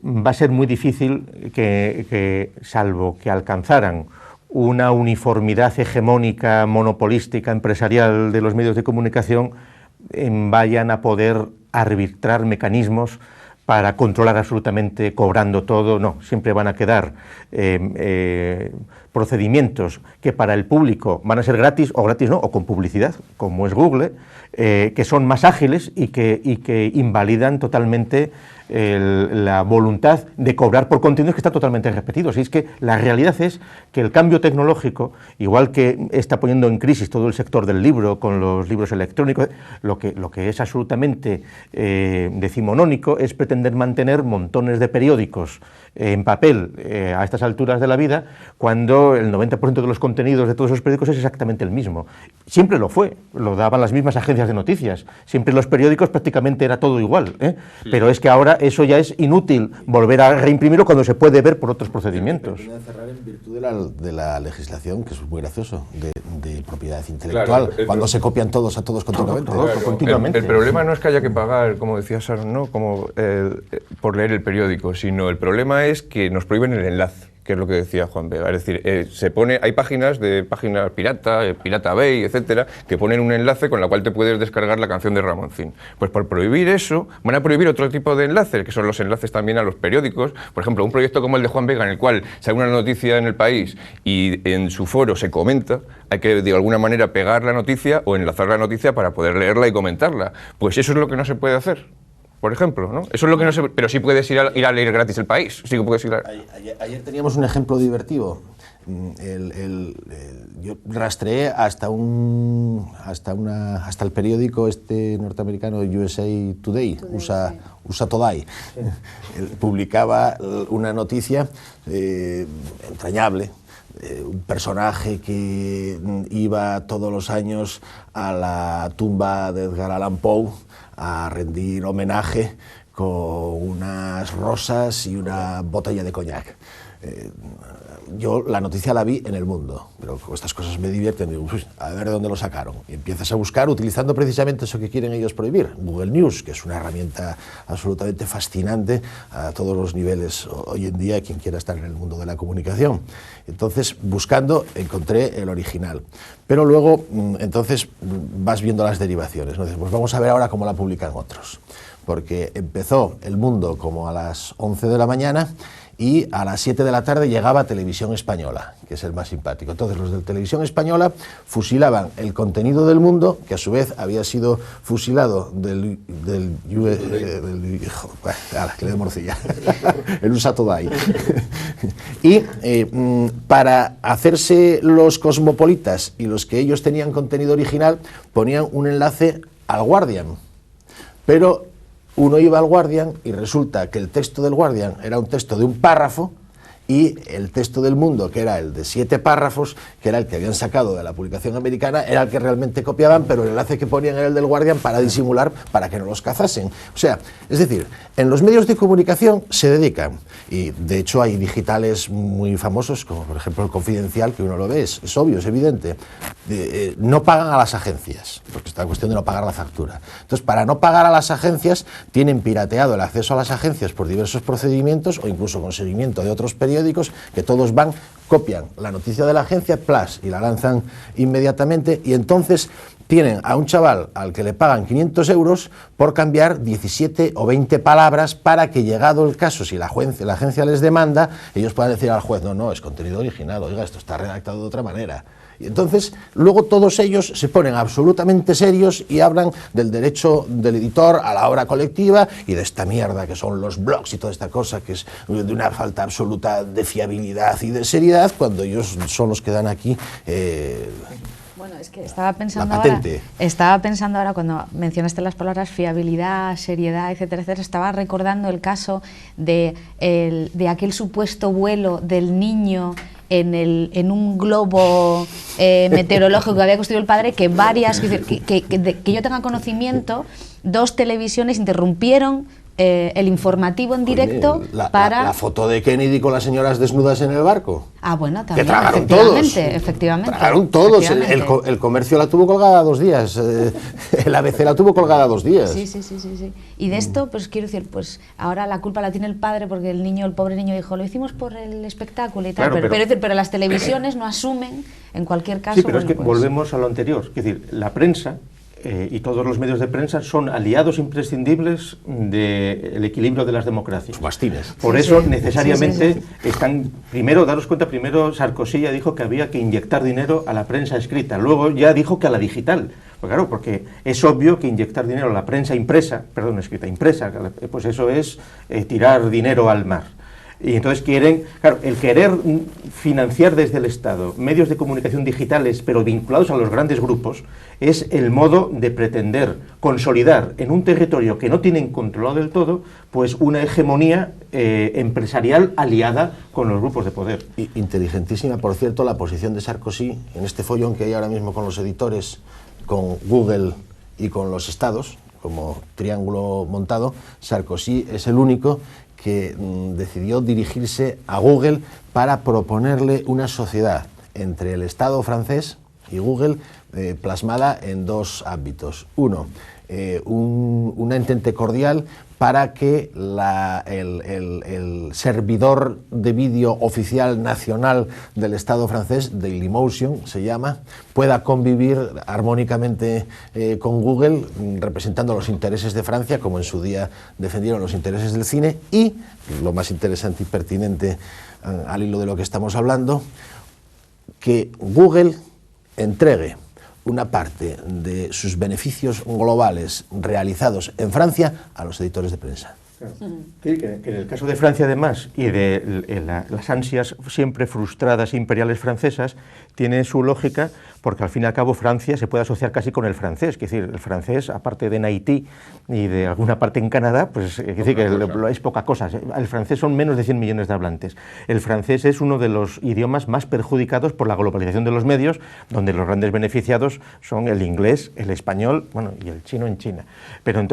va a ser muy difícil que salvo que alcanzaran una uniformidad hegemónica, monopolística, empresarial de los medios de comunicación, vayan a poder arbitrar mecanismos para controlar absolutamente, cobrando todo. No, siempre van a quedar procedimientos que para el público van a ser gratis o gratis no, o con publicidad, como es Google, que son más ágiles y que invalidan totalmente la voluntad de cobrar por contenidos que está totalmente repetido. Si es que la realidad es que el cambio tecnológico, igual que está poniendo en crisis todo el sector del libro con los libros electrónicos, lo que es absolutamente decimonónico es pretender mantener montones de periódicos en papel a estas alturas de la vida, cuando el 90% de los contenidos de todos esos periódicos es exactamente el mismo. Siempre lo fue, lo daban las mismas agencias de noticias, siempre los periódicos prácticamente era todo igual, sí. Pero es que ahora eso ya es inútil volver a reimprimirlo cuando se puede ver por otros procedimientos. Cerrar en virtud de la legislación, que es muy gracioso, de propiedad intelectual, claro, cuando se copian todos a todos continuamente. Continuamente. El problema no es que haya que pagar, como decía Sharon, ¿no? Por leer el periódico, sino el problema es que nos prohíben el enlace, que es lo que decía Juan Vega. Es decir, hay páginas Pirata Bay, etcétera, que ponen un enlace con la cual te puedes descargar la canción de Ramoncín. Pues por prohibir eso, van a prohibir otro tipo de enlaces, que son los enlaces también a los periódicos. Por ejemplo, un proyecto como el de Juan Vega, en el cual sale una noticia en El País y en su foro se comenta, hay que de alguna manera pegar la noticia o enlazar la noticia para poder leerla y comentarla. Pues eso es lo que no se puede hacer. Por ejemplo, ¿no? Eso es lo que no se... Pero sí puedes ir a leer gratis El País. Sí que puedes ir Ayer teníamos un ejemplo divertido. Yo rastreé hasta el periódico norteamericano USA Today, USA Today. Publicaba una noticia entrañable. Un personaje que iba todos los años a la tumba de Edgar Allan Poe a rendir homenaje con unas rosas y una botella de coñac. Yo la noticia la vi en El Mundo, pero estas cosas me divierten, digo, a ver de dónde lo sacaron. Y empiezas a buscar utilizando precisamente eso que quieren ellos prohibir, Google News, que es una herramienta absolutamente fascinante a todos los niveles hoy en día, quien quiera estar en el mundo de la comunicación. Entonces, buscando, encontré el original. Pero luego, entonces, vas viendo las derivaciones, ¿no? Dices, pues vamos a ver ahora cómo la publican otros. Porque empezó El Mundo como a las 11 de la mañana, y a las 7 de la tarde llegaba Televisión Española, que es el más simpático. Entonces los de Televisión Española fusilaban el contenido del Mundo, que a su vez había sido fusilado del que le dé morcilla, el USA Today. Y para hacerse los cosmopolitas y los que ellos tenían contenido original, ponían un enlace al Guardian. Pero uno iba al Guardian y resulta que el texto del Guardian era un texto de un párrafo y el texto del Mundo, que era el de 7 párrafos, que era el que habían sacado de la publicación americana, era el que realmente copiaban, pero el enlace que ponían era el del Guardian para disimular, para que no los cazasen. O sea, es decir, en los medios de comunicación se dedican, y de hecho hay digitales muy famosos, como por ejemplo El Confidencial, que uno lo ve, es obvio, es evidente, no pagan a las agencias, porque está la cuestión de no pagar la factura. Entonces, para no pagar a las agencias, tienen pirateado el acceso a las agencias por diversos procedimientos, o incluso con seguimiento de otros periódicos, que todos van, copian la noticia de la agencia, y la lanzan inmediatamente, y entonces tienen a un chaval al que le pagan 500 euros por cambiar 17 o 20 palabras para que, llegado el caso, si la agencia les demanda, ellos puedan decir al juez, no, es contenido original, oiga, esto está redactado de otra manera. Y entonces, luego todos ellos se ponen absolutamente serios y hablan del derecho del editor a la obra colectiva y de esta mierda que son los blogs y toda esta cosa que es de una falta absoluta de fiabilidad y de seriedad, cuando ellos son los que dan aquí Bueno, es que estaba pensando ahora cuando mencionaste las palabras fiabilidad, seriedad, etcétera, etcétera, estaba recordando el caso de aquel supuesto vuelo del niño en un globo meteorológico que había construido el padre, que que yo tenga conocimiento, 2 televisiones interrumpieron el informativo en directo. La foto de Kennedy con las señoras desnudas en el barco. Ah, bueno, también. Que tragaron todos. Efectivamente. Tragaron todos. El Comercio la tuvo colgada 2 días. El ABC la tuvo colgada 2 días. Sí. Y de esto, pues quiero decir, pues ahora la culpa la tiene el padre porque el pobre niño dijo, lo hicimos por el espectáculo y tal. Claro, pero las televisiones no asumen, en cualquier caso. Sí, pero es que volvemos a lo anterior. Es decir, la prensa y todos los medios de prensa son aliados imprescindibles del equilibrio de las democracias. Bastines. Por eso necesariamente están... Daros cuenta, primero Sarkozy ya dijo que había que inyectar dinero a la prensa escrita, luego ya dijo que a la digital, Pues claro, porque es obvio que inyectar dinero a la prensa impresa, pues eso es tirar dinero al mar. Y entonces quieren, claro, el querer financiar desde el Estado medios de comunicación digitales, pero vinculados a los grandes grupos, es el modo de pretender consolidar en un territorio que no tienen controlado del todo, pues una hegemonía empresarial aliada con los grupos de poder. Inteligentísima, por cierto, la posición de Sarkozy en este follón que hay ahora mismo con los editores, con Google y con los estados, como triángulo montado. Sarkozy es el único que decidió dirigirse a Google para proponerle una sociedad entre el Estado francés y Google plasmada en dos ámbitos. Uno, una entente cordial para que el servidor de vídeo oficial nacional del Estado francés, Dailymotion se llama, pueda convivir armónicamente con Google, representando los intereses de Francia, como en su día defendieron los intereses del cine, y, lo más interesante y pertinente al hilo de lo que estamos hablando, que Google entregue una parte de sus beneficios globales realizados en Francia a los editores de prensa. Claro. Que en el caso de Francia, además, y de las ansias siempre frustradas imperiales francesas, tiene su lógica, porque al fin y al cabo Francia se puede asociar casi con el francés, es decir, el francés, aparte de en Haití y de alguna parte en Canadá, pues es decir, que es poca cosa. El francés son menos de 100 millones de hablantes. El francés es uno de los idiomas más perjudicados por la globalización de los medios, donde los grandes beneficiados son el inglés, el español, bueno, y el chino en China.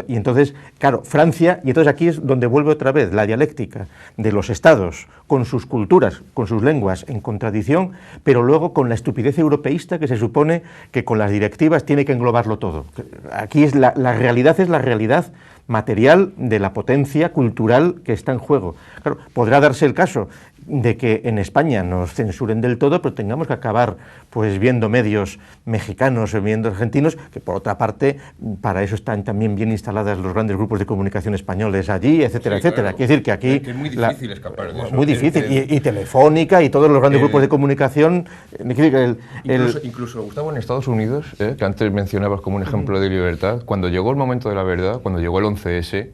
Y entonces, claro, Francia, y entonces aquí es donde vuelve otra vez la dialéctica de los estados con sus culturas, con sus lenguas en contradicción, pero luego con la estupidez europeísta que se supone que con las directivas tiene que englobarlo todo. Aquí es la realidad es la realidad material de la potencia cultural que está en juego. Claro, podrá darse el caso de que en España nos censuren del todo, pero tengamos que acabar pues viendo medios mexicanos o viendo argentinos, que por otra parte para eso están también bien instaladas los grandes grupos de comunicación españoles allí, etcétera, sí, etcétera. Claro. Quiere decir que aquí es muy difícil escapar de eso. Muy difícil, y Telefónica y todos los grandes grupos de comunicación. Incluso Gustavo, en Estados Unidos, que antes mencionabas como un ejemplo de libertad, cuando llegó el momento de la verdad, cuando llegó el 11S,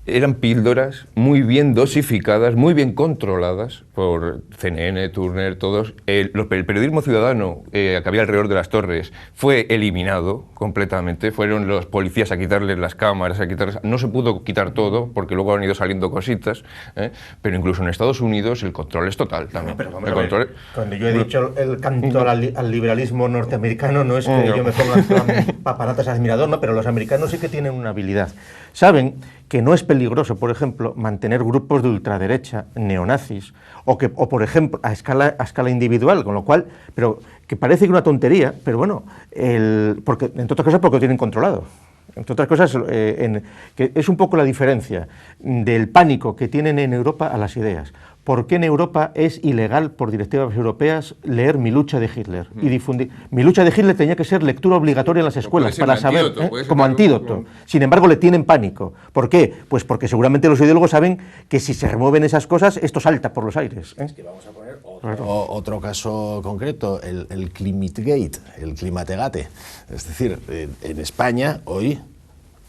eran píldoras muy bien dosificadas, muy bien controladas por CNN, Turner, todos. El periodismo ciudadano que había alrededor de las torres fue eliminado completamente. Fueron los policías a quitarles las cámaras, no se pudo quitar todo, porque luego han ido saliendo cositas, pero incluso en Estados Unidos el control es total también. No, pero cuando yo he dicho el canto al liberalismo norteamericano, no es que yo me ponga paparatas al admirador, no, pero los americanos sí que tienen una habilidad. Saben que no es peligroso, por ejemplo, mantener grupos de ultraderecha, neonazis, o por ejemplo, a escala individual, con lo cual, pero que parece que una tontería, pero bueno, porque, entre otras cosas porque lo tienen controlado. Entre otras cosas, que es un poco la diferencia del pánico que tienen en Europa a las ideas. ¿Por qué en Europa es ilegal por directivas europeas leer Mi lucha de Hitler y difundir? Mi lucha de Hitler tenía que ser lectura obligatoria en las escuelas para saber, como antídoto. Sin embargo, le tienen pánico. ¿Por qué? Pues porque seguramente los ideólogos saben que si se remueven esas cosas, esto salta por los aires. Es que vamos a poner otro caso concreto, el Climategate, el Climategate. Es decir, en España hoy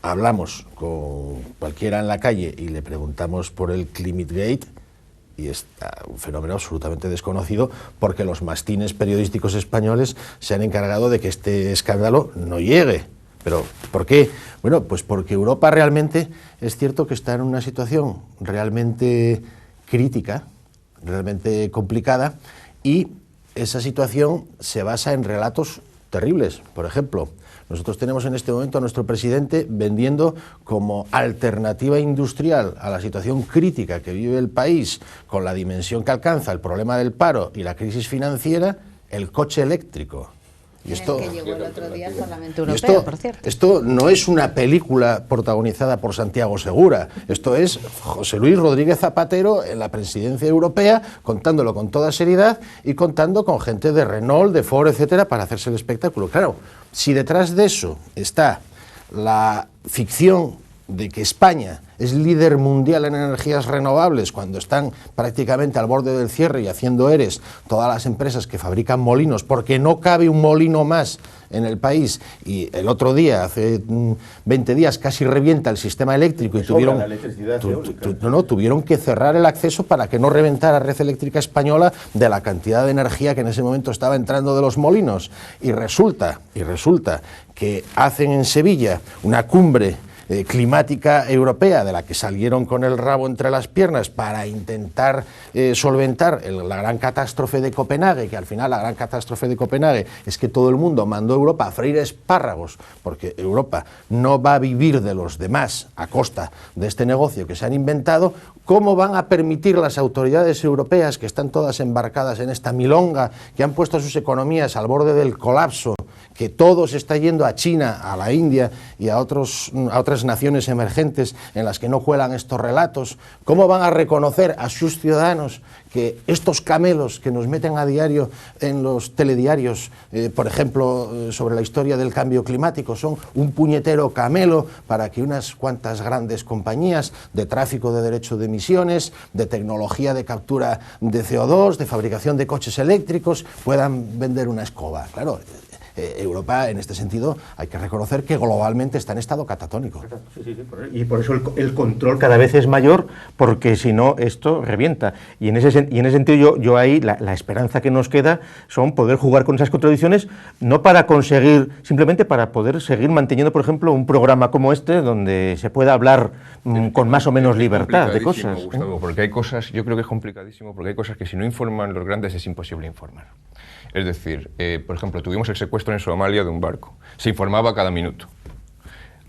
hablamos con cualquiera en la calle y le preguntamos por el Climategate, y es un fenómeno absolutamente desconocido, porque los mastines periodísticos españoles se han encargado de que este escándalo no llegue. ¿Pero por qué? Bueno, pues porque Europa realmente es cierto que está en una situación realmente crítica, realmente complicada, y esa situación se basa en relatos terribles. Por ejemplo, nosotros tenemos en este momento a nuestro presidente vendiendo como alternativa industrial a la situación crítica que vive el país, con la dimensión que alcanza el problema del paro y la crisis financiera, el coche eléctrico. Y esto, que llegó el otro día al Parlamento Europeo, por cierto. Esto no es una película protagonizada por Santiago Segura, esto es José Luis Rodríguez Zapatero en la presidencia europea, contándolo con toda seriedad y contando con gente de Renault, de Ford, etcétera, para hacerse el espectáculo. Claro, si detrás de eso está la ficción de que España es líder mundial en energías renovables, cuando están prácticamente al borde del cierre y haciendo ERES todas las empresas que fabrican molinos, porque no cabe un molino más en el país, y el otro día, hace 20 días, casi revienta el sistema eléctrico y tuvieron que cerrar el acceso para que no reventara la red eléctrica española de la cantidad de energía que en ese momento estaba entrando de los molinos. Y resulta que hacen en Sevilla una cumbre climática europea, de la que salieron con el rabo entre las piernas para intentar solventar la gran catástrofe de Copenhague, que al final la gran catástrofe de Copenhague es que todo el mundo mandó a Europa a freír espárragos, porque Europa no va a vivir de los demás a costa de este negocio que se han inventado. ¿Cómo van a permitir las autoridades europeas, que están todas embarcadas en esta milonga, que han puesto sus economías al borde del colapso, que todo se está yendo a China, a la India y a otras naciones emergentes en las que no cuelan estos relatos? ¿Cómo van a reconocer a sus ciudadanos que estos camelos que nos meten a diario en los telediarios, por ejemplo, sobre la historia del cambio climático, son un puñetero camelo para que unas cuantas grandes compañías de tráfico de derecho de emisiones, de tecnología de captura de CO2, de fabricación de coches eléctricos, puedan vender una escoba? Claro, Europa, en este sentido, hay que reconocer que globalmente está en estado catatónico. Sí, y por eso el control cada vez es mayor, porque si no, esto revienta. Y en ese sentido, yo ahí, la esperanza que nos queda son poder jugar con esas contradicciones, no para conseguir, simplemente para poder seguir manteniendo, por ejemplo, un programa como este, donde se pueda hablar con más o menos libertad de cosas. Gustavo, porque hay cosas, yo creo que es complicadísimo, porque hay cosas que si no informan los grandes es imposible informar. Es decir, por ejemplo, tuvimos el secuestro en Somalia de un barco. Se informaba cada minuto.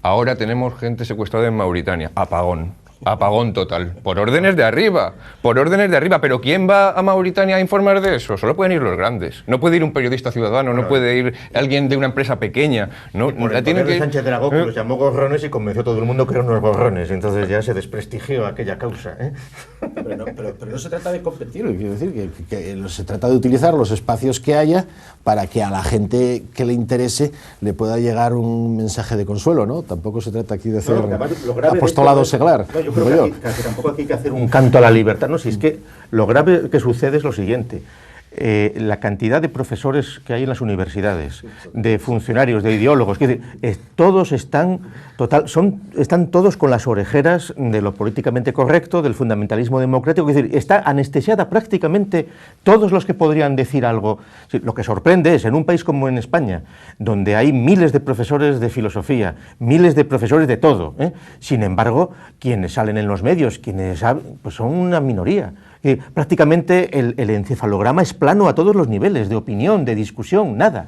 Ahora tenemos gente secuestrada en Mauritania. Apagón. Apagón total. Por órdenes de arriba. Por órdenes de arriba. ¿Pero quién va a Mauritania a informar de eso? Solo pueden ir los grandes. No puede ir un periodista ciudadano, no puede ir alguien de una empresa pequeña. No, por el poder de Sánchez Dragó, que los llamó gorrones y convenció a todo el mundo que eran unos gorrones. Entonces ya se desprestigió aquella causa. Pero no se trata de competir, quiero decir que se trata de utilizar los espacios que haya para que a la gente que le interese le pueda llegar un mensaje de consuelo, ¿no? Tampoco se trata aquí de hacer apostolado seglar. Yo creo que tampoco aquí hay que hacer un canto a la libertad, ¿no? Si es que lo grave que sucede es lo siguiente. La cantidad de profesores que hay en las universidades, de funcionarios, de ideólogos, es decir, todos están todos con las orejeras de lo políticamente correcto, del fundamentalismo democrático, es decir, está anestesiada prácticamente todos los que podrían decir algo. Lo que sorprende es, en un país como en España, donde hay miles de profesores de filosofía, miles de profesores de todo, sin embargo, quienes salen en los medios, quienes pues son una minoría. Prácticamente el encefalograma es plano a todos los niveles, de opinión, de discusión, nada.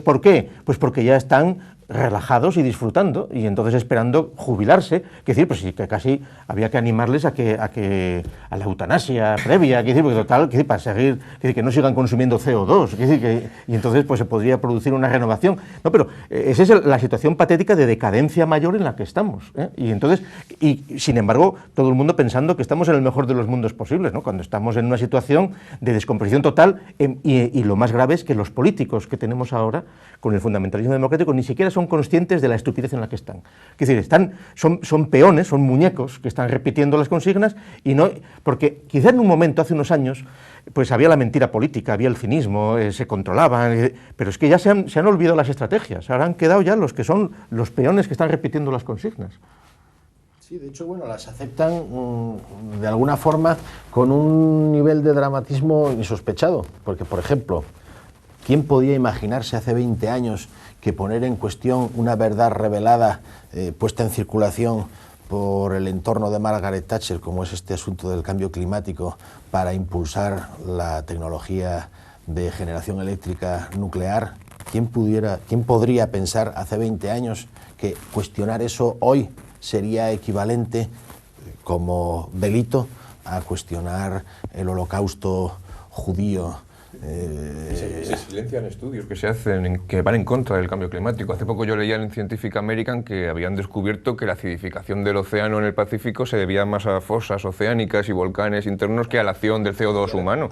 ¿Por qué? Pues porque ya están relajados y disfrutando, y entonces esperando jubilarse, es decir, pues sí, que casi había que animarles a la eutanasia previa, porque total, para seguir, que no sigan consumiendo CO2, y entonces pues se podría producir una renovación. No, pero esa es la situación patética de decadencia mayor en la que estamos, y sin embargo, todo el mundo pensando que estamos en el mejor de los mundos posibles, ¿no? Cuando estamos en una situación de descomposición total, y lo más grave es que los políticos que tenemos ahora, con el fundamentalismo democrático, ni siquiera son conscientes de la estupidez en la que están. Es decir, son peones, son muñecos que están repitiendo las consignas, porque quizá en un momento, hace unos años, pues había la mentira política, había el cinismo, se controlaban, pero es que ya se han olvidado las estrategias, ahora han quedado ya los que son los peones que están repitiendo las consignas. Sí, de hecho, las aceptan de alguna forma con un nivel de dramatismo insospechado, porque, por ejemplo, ¿quién podía imaginarse hace 20 años que poner en cuestión una verdad revelada, puesta en circulación por el entorno de Margaret Thatcher, como es este asunto del cambio climático, para impulsar la tecnología de generación eléctrica nuclear? ¿Quién podría pensar hace 20 años que cuestionar eso hoy sería equivalente como delito a cuestionar el holocausto judío? Se silencian estudios que se hacen que van en contra del cambio climático. Hace poco yo leía en Scientific American que habían descubierto que la acidificación del océano en el Pacífico se debía más a fosas oceánicas y volcanes internos que a la acción del CO2 humano.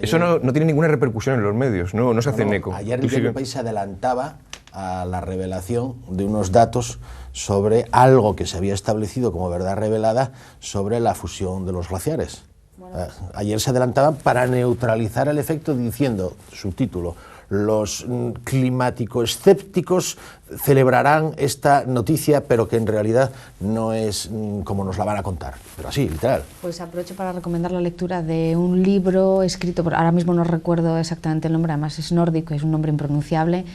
Eso no tiene ninguna repercusión en los medios, no se hacen eco. Ayer el diario País adelantaba a la revelación de unos datos sobre algo que se había establecido como verdad revelada sobre la fusión de los glaciares. Ayer se adelantaban para neutralizar el efecto diciendo, subtítulo, los climático-escépticos celebrarán esta noticia, pero que en realidad no es como nos la van a contar, pero así, literal. Pues aprovecho para recomendar la lectura de un libro escrito, ahora mismo no recuerdo exactamente el nombre, además es nórdico, es un nombre impronunciable,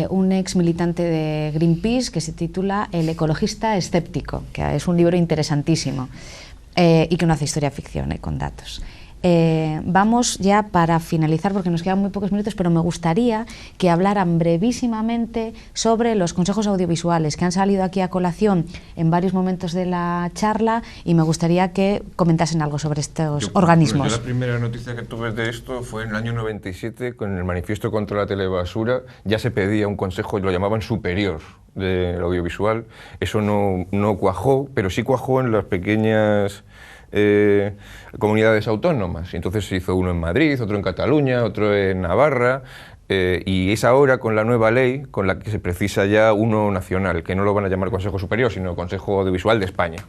un ex militante de Greenpeace que se titula El ecologista escéptico, que es un libro interesantísimo y que no hace historia ficción, con datos. Vamos ya para finalizar porque nos quedan muy pocos minutos, pero me gustaría que hablaran brevísimamente sobre los consejos audiovisuales que han salido aquí a colación en varios momentos de la charla y me gustaría que comentasen algo sobre estos organismos. Pues yo la primera noticia que tuve de esto fue en el año 97 con el manifiesto contra la telebasura. Ya se pedía un consejo, lo llamaban superior del audiovisual. Eso no cuajó, pero sí cuajó en las pequeñas comunidades autónomas. Entonces se hizo uno en Madrid, otro en Cataluña, otro en Navarra, y es ahora con la nueva ley con la que se precisa ya uno nacional, que no lo van a llamar Consejo Superior, sino Consejo Audiovisual de España.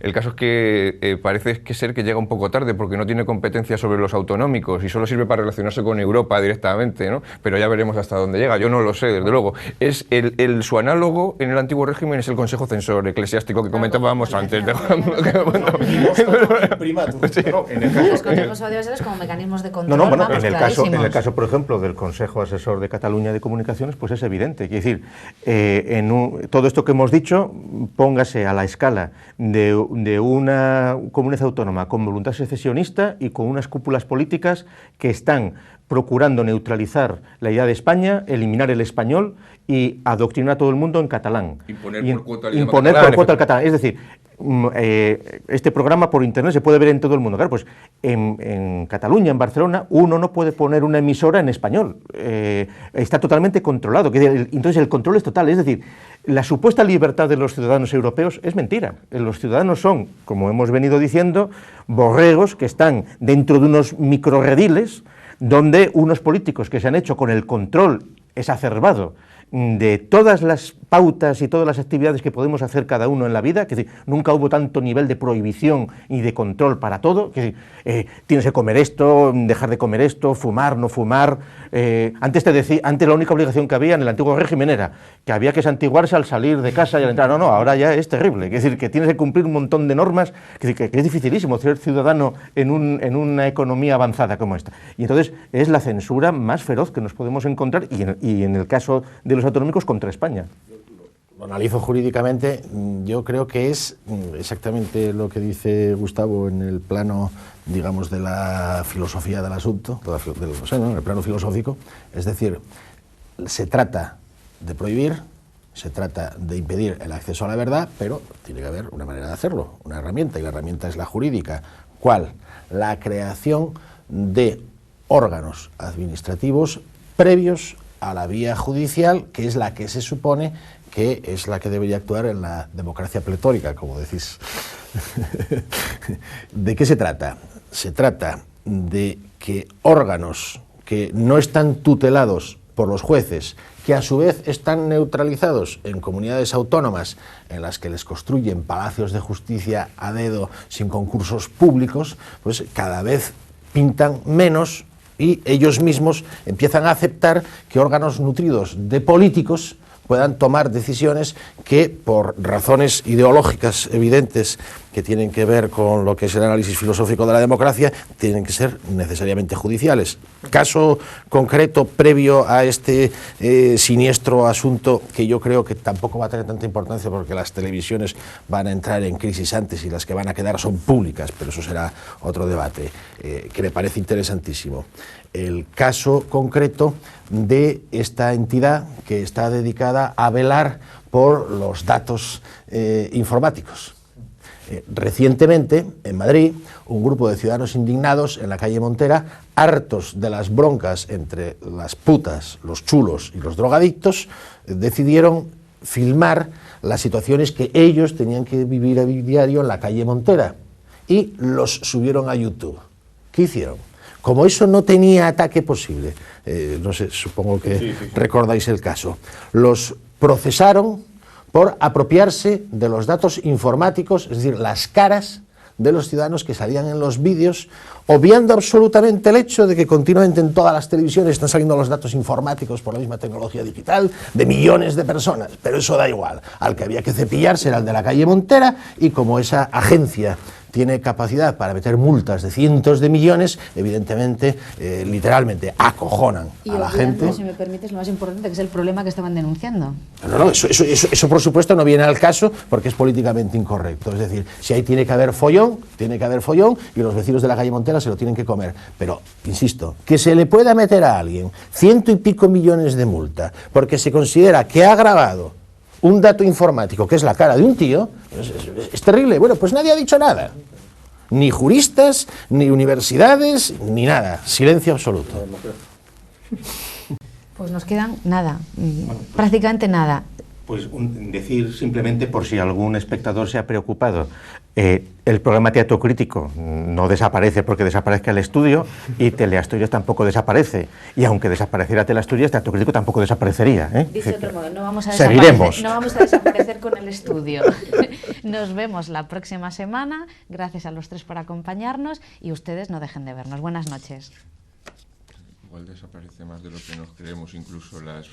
El caso es que parece ser que llega un poco tarde porque no tiene competencia sobre los autonómicos y solo sirve para relacionarse con Europa directamente, ¿no? Pero ya veremos hasta dónde llega, yo no lo sé, desde luego. Es su análogo en el antiguo régimen es el Consejo Censor Eclesiástico que comentábamos antes. Los consejos audiovisuales como mecanismos de control. Bueno, en el caso, por ejemplo, del Consejo Asesor de Cataluña de Comunicaciones, pues es evidente. Quiero decir, todo esto que hemos dicho, póngase a la escala de una comunidad autónoma con voluntad secesionista y con unas cúpulas políticas que están procurando neutralizar la idea de España, eliminar el español y adoctrinar a todo el mundo en catalán. Imponer por cuota al catalán. Es decir, este programa por internet se puede ver en todo el mundo. Claro, pues en Cataluña, en Barcelona, uno no puede poner una emisora en español. Está totalmente controlado. Entonces el control es total. Es decir, la supuesta libertad de los ciudadanos europeos es mentira. Los ciudadanos son, como hemos venido diciendo, borregos que están dentro de unos microrrediles donde unos políticos que se han hecho con el control exacerbado de todas las pautas y todas las actividades que podemos hacer cada uno en la vida, que nunca hubo tanto nivel de prohibición y de control para todo, que tienes que comer esto, dejar de comer esto, fumar, no fumar. Antes la única obligación que había en el antiguo régimen era que había que santiguarse al salir de casa y al entrar. No, ahora ya es terrible. Es decir, que tienes que cumplir un montón de normas, que es dificilísimo ser ciudadano en una economía avanzada como esta. Y entonces es la censura más feroz que nos podemos encontrar y en el caso de los autonómicos contra España. Lo analizo jurídicamente, yo creo que es exactamente lo que dice Gustavo en el plano, digamos, de la filosofía del asunto, en el plano filosófico, es decir, se trata de prohibir, se trata de impedir el acceso a la verdad, pero tiene que haber una manera de hacerlo, una herramienta, y la herramienta es la jurídica. ¿Cuál? La creación de órganos administrativos previos a la vía judicial, que es la que se supone que es la que debería actuar en la democracia pletórica, como decís. ¿De qué se trata? Se trata de que órganos que no están tutelados por los jueces, que a su vez están neutralizados en comunidades autónomas en las que les construyen palacios de justicia a dedo sin concursos públicos, pues cada vez pintan menos y ellos mismos empiezan a aceptar que órganos nutridos de políticos puedan tomar decisiones que, por razones ideológicas evidentes que tienen que ver con lo que es el análisis filosófico de la democracia, tienen que ser necesariamente judiciales. Caso concreto previo a este siniestro asunto, que yo creo que tampoco va a tener tanta importancia porque las televisiones van a entrar en crisis antes y las que van a quedar son públicas, pero eso será otro debate, que me parece interesantísimo. El caso concreto de esta entidad que está dedicada a velar por los datos informáticos. Recientemente, en Madrid, un grupo de ciudadanos indignados en la calle Montera, hartos de las broncas entre las putas, los chulos y los drogadictos, decidieron filmar las situaciones que ellos tenían que vivir a diario en la calle Montera y los subieron a YouTube. ¿Qué hicieron? Como eso no tenía ataque posible, no sé, supongo que recordáis el caso, los procesaron por apropiarse de los datos informáticos, es decir, las caras de los ciudadanos que salían en los vídeos, obviando absolutamente el hecho de que continuamente en todas las televisiones están saliendo los datos informáticos por la misma tecnología digital de millones de personas, pero eso da igual. Al que había que cepillarse era el de la calle Montera, y como esa agencia tiene capacidad para meter multas de cientos de millones, evidentemente, literalmente acojonan a la gente. Si me permites, lo más importante, que es el problema que estaban denunciando. No, eso por supuesto no viene al caso porque es políticamente incorrecto. Es decir, si ahí tiene que haber follón, y los vecinos de la calle Montera se lo tienen que comer. Pero, insisto, que se le pueda meter a alguien 100 y pico millones de multa porque se considera que ha grabado un dato informático que es la cara de un tío, es terrible. Bueno, pues nadie ha dicho nada. Ni juristas, ni universidades, ni nada. Silencio absoluto. Pues nos quedan nada, prácticamente nada. Pues decir simplemente, por si algún espectador se ha preocupado, el programa Teatro Crítico no desaparece porque desaparezca el estudio, y Teleasturias tampoco desaparece. Y aunque desapareciera Teleasturias, Teatro Crítico tampoco desaparecería. Dice otro modo, no vamos a desaparecer con el estudio. Nos vemos la próxima semana. Gracias a los tres por acompañarnos, y ustedes no dejen de vernos. Buenas noches. Igual desaparece más de lo que nos creemos, incluso las...